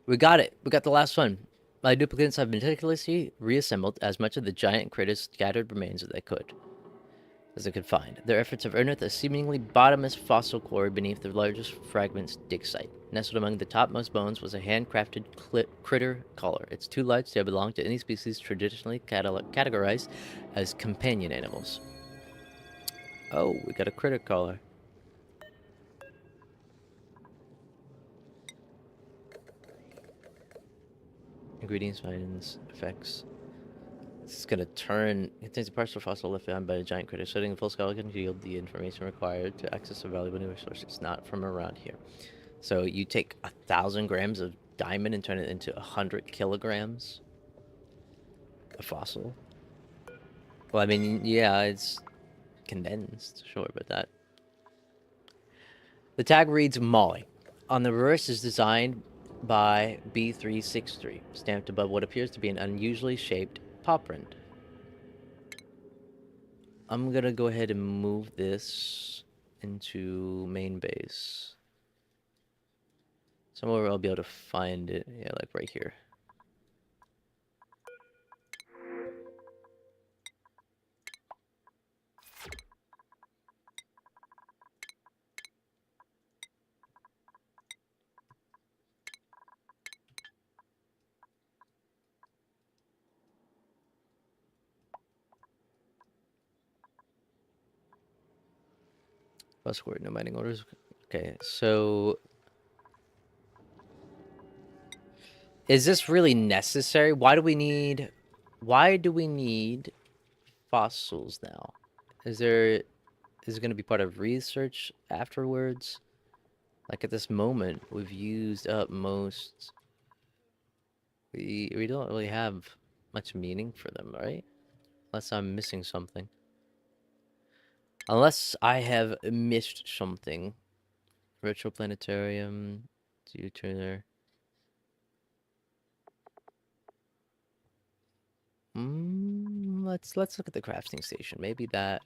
We got it. We got the last one. My duplicates have meticulously reassembled as much of the giant crater's scattered remains as they could find. Their efforts have unearthed a seemingly bottomless fossil quarry beneath the largest fragment's dig site. Nestled among the topmost bones was a handcrafted critter collar. Its two lights to belong to any species traditionally categorized as companion animals. Oh, we got a critter collar. Ingredients, vitamins, effects. This is gonna turn. It contains a partial fossil left behind by a giant critter. Studying a full skeleton can yield the information required to access a valuable new resource. It's not from around here. So you take 1,000 grams of diamond and turn it into 100 kilograms of fossil. Well, I mean, yeah, it's condensed, sure, but that. The tag reads Molly. On the reverse is designed by B363, stamped above what appears to be an unusually shaped paw print. I'm gonna go ahead and move this into main base. Somewhere I'll be able to find it. Yeah, like right here. Bus coordinate mining orders. Okay, so is this really necessary? Why do we need fossils now? Is it going to be part of research afterwards? Like at this moment, we've used up most. We don't really have much meaning for them, right? Unless I'm missing something. Unless I have missed something. Retro planetarium, tuner. Let's look at the crafting station. Maybe that.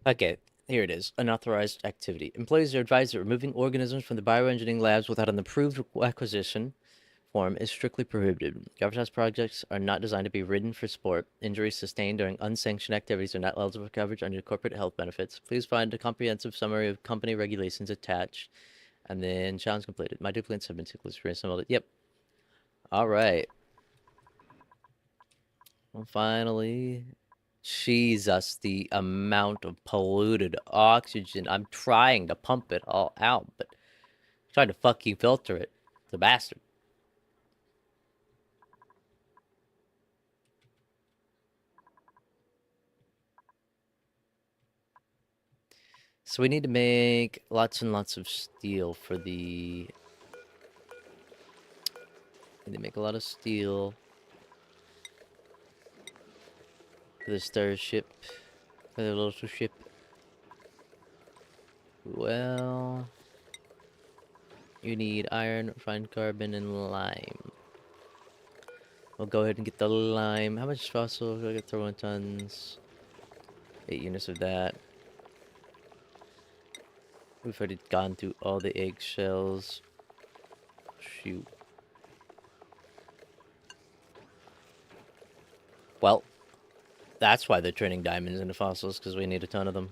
Okay, here it is. Unauthorized activity. Employees are advised that removing organisms from the bioengineering labs without an approved acquisition form is strictly prohibited. Governance projects are not designed to be ridden for sport. Injuries sustained during unsanctioned activities are not eligible for coverage under corporate health benefits. Please find a comprehensive summary of company regulations attached. And then challenge completed. My duplicates have been meticulously assembled. Yep. All right. Well, finally, Jesus, the amount of polluted oxygen. I'm trying to pump it all out, but I'm trying to fucking filter it. The bastard. So we need to make lots and lots of steel for the... Need to make a lot of steel for the starship, for the little ship. Well, you need iron, refined carbon, and lime. We'll go ahead and get the lime. How much fossil do I get? 31 tons. 8 units of that. We've already gone through all the eggshells. Shoot. Well, that's why they're turning diamonds into fossils, because we need a ton of them.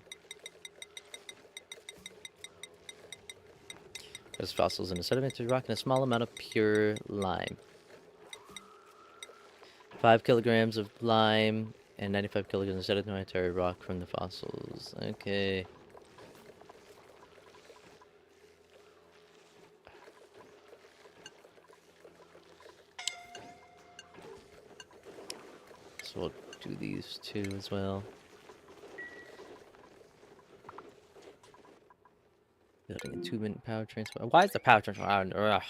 There's fossils in a sedimentary rock and a small amount of pure lime. 5 kilograms of lime and 95 kilograms of sedimentary rock from the fossils. Okay. So we'll do these two as well. Building a 2-minute power transfer. Why is the power transfer? Ugh.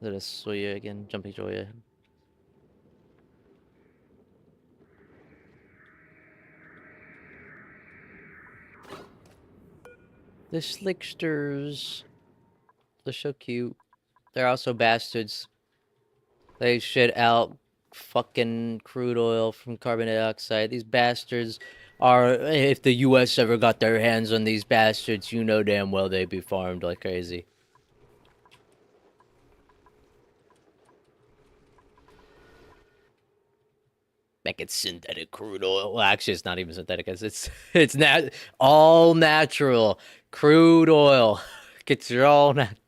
Let us Soya again. Jumping Joya. The Slicksters. They're so cute. They're also bastards. They shit out fucking crude oil from carbon dioxide. These bastards are. If the U.S. ever got their hands on these bastards, you know damn well they'd be farmed like crazy. Make it synthetic crude oil. Well, actually, it's not even synthetic. It's all natural crude oil. Gets your all natural.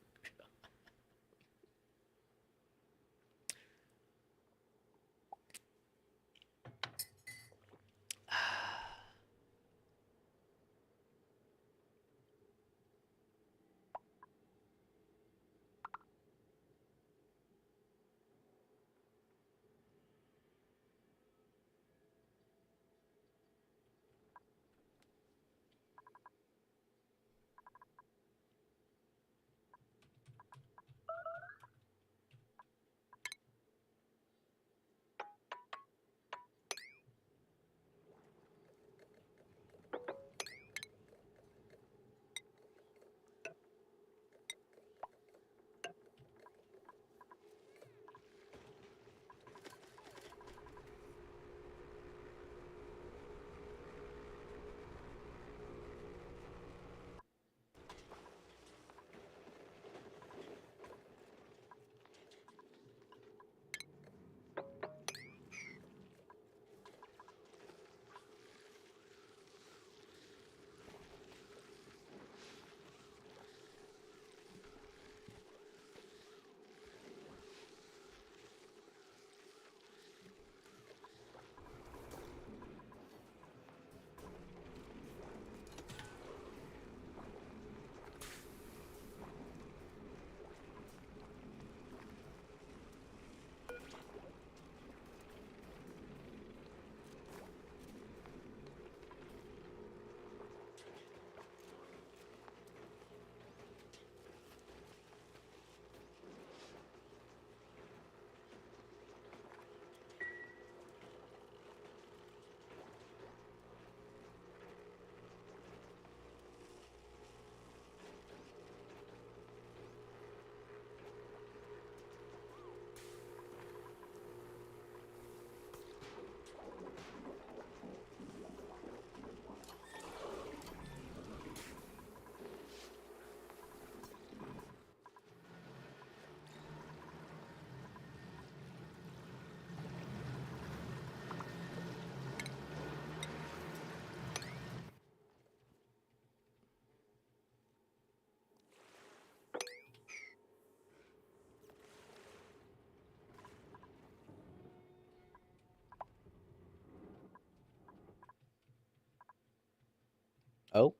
Oh,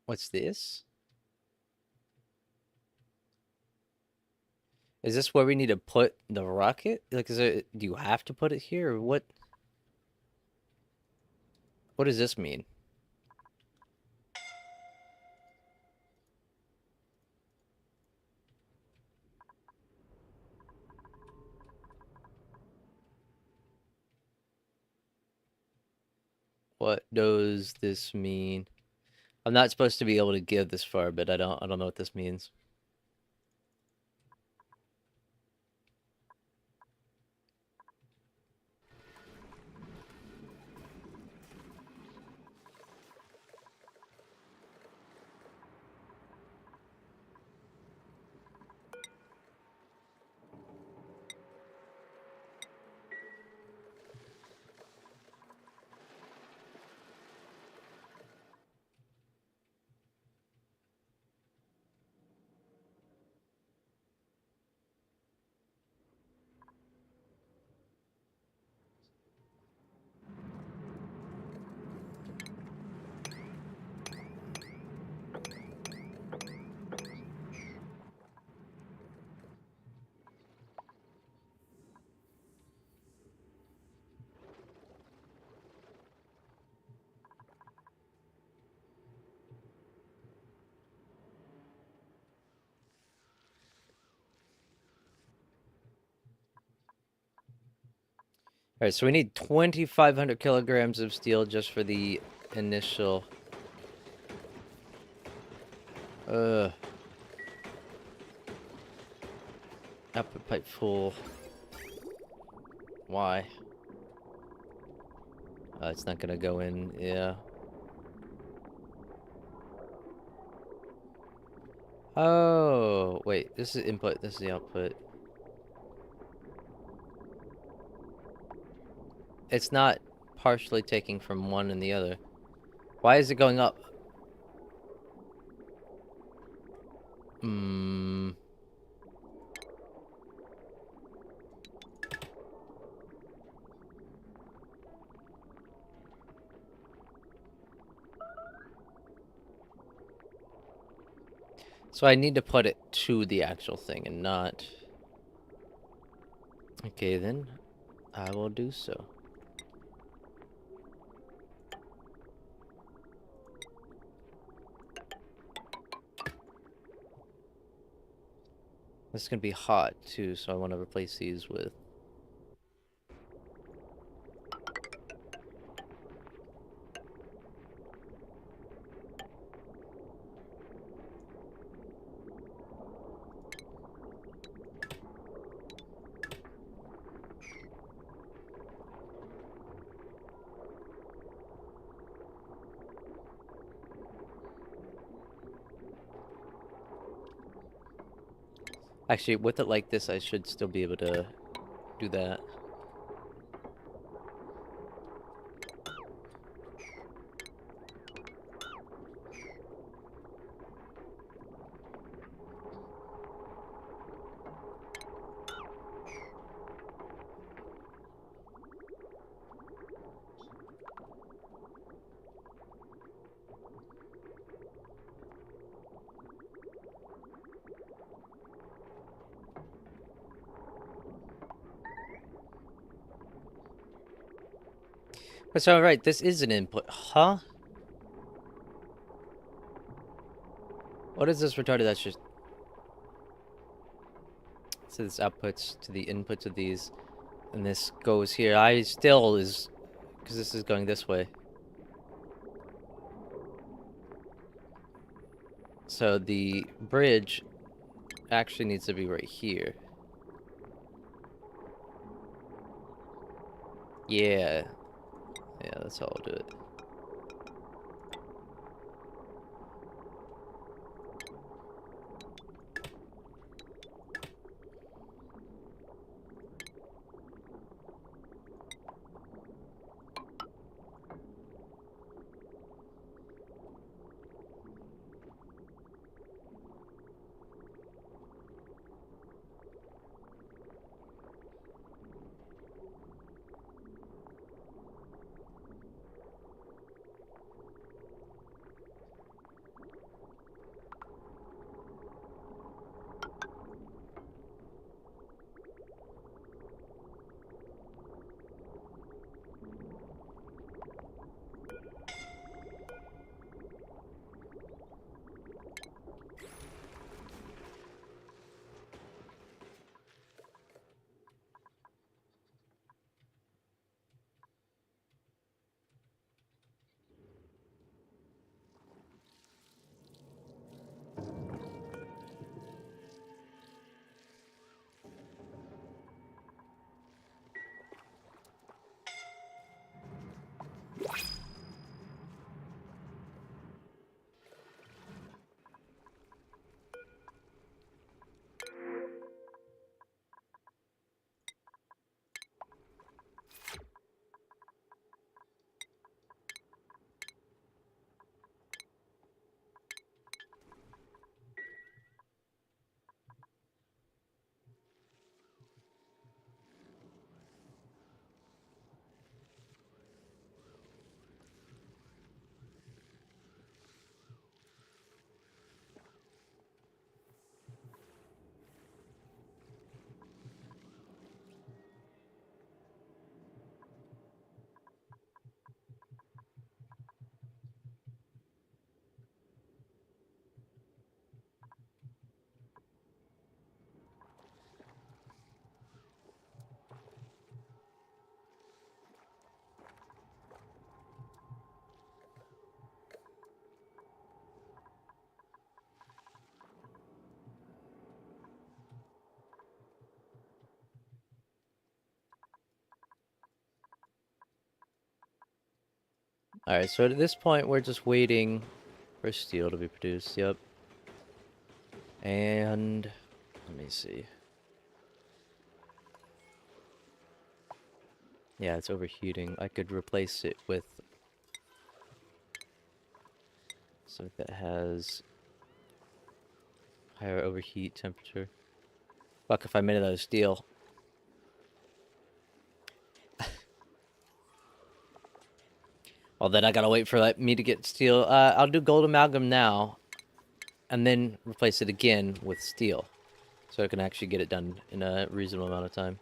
what's this? Is this where we need to put the rocket? Like, do you have to put it here, or what? What does this mean? What does this mean? I'm not supposed to be able to give this far, but I don't know what this means. Alright, so we need 2,500 kilograms of steel just for the initial... Output pipe full. Why? It's not gonna go in, yeah. Oh, wait, this is input, this is the output. It's not partially taking from one and the other. Why is it going up? Hmm. So I need to put it to the actual thing and not... Okay, then. I will do so. This is gonna be hot, too, so I want to replace these with... Actually, with it like this, I should still be able to do that. But so, right, this is an input. Huh? What is this retarded? That's just... So this outputs to the inputs of these. And this goes here. I still is... Because this is going this way. So the bridge actually needs to be right here. Yeah. Yeah, that's how I'll do it. Alright, so at this point, we're just waiting for steel to be produced. Yep. And let me see. Yeah, it's overheating. I could replace it with something that has higher overheat temperature. Fuck if I made it out of steel. Well, then I gotta wait for me to get steel. I'll do gold amalgam now, and then replace it again with steel, so I can actually get it done in a reasonable amount of time.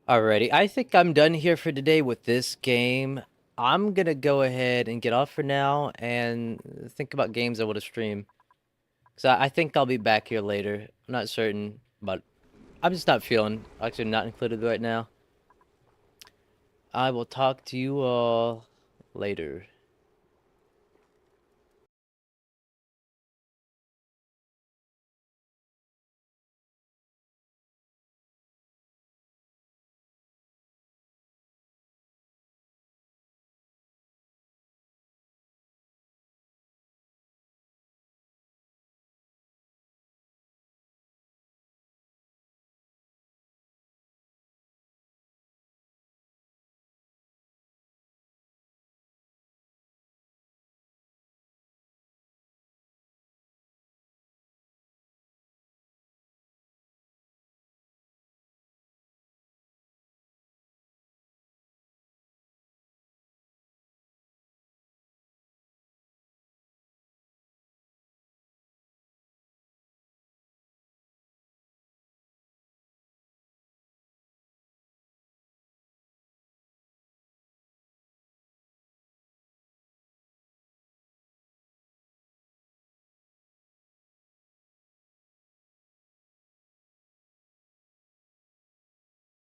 Alrighty, I think I'm done here for today with this game. I'm gonna go ahead and get off for now and think about games I want to stream. Because I think I'll be back here later. I'm not certain, but I'm just not feeling actually not included right now. I will talk to you all later.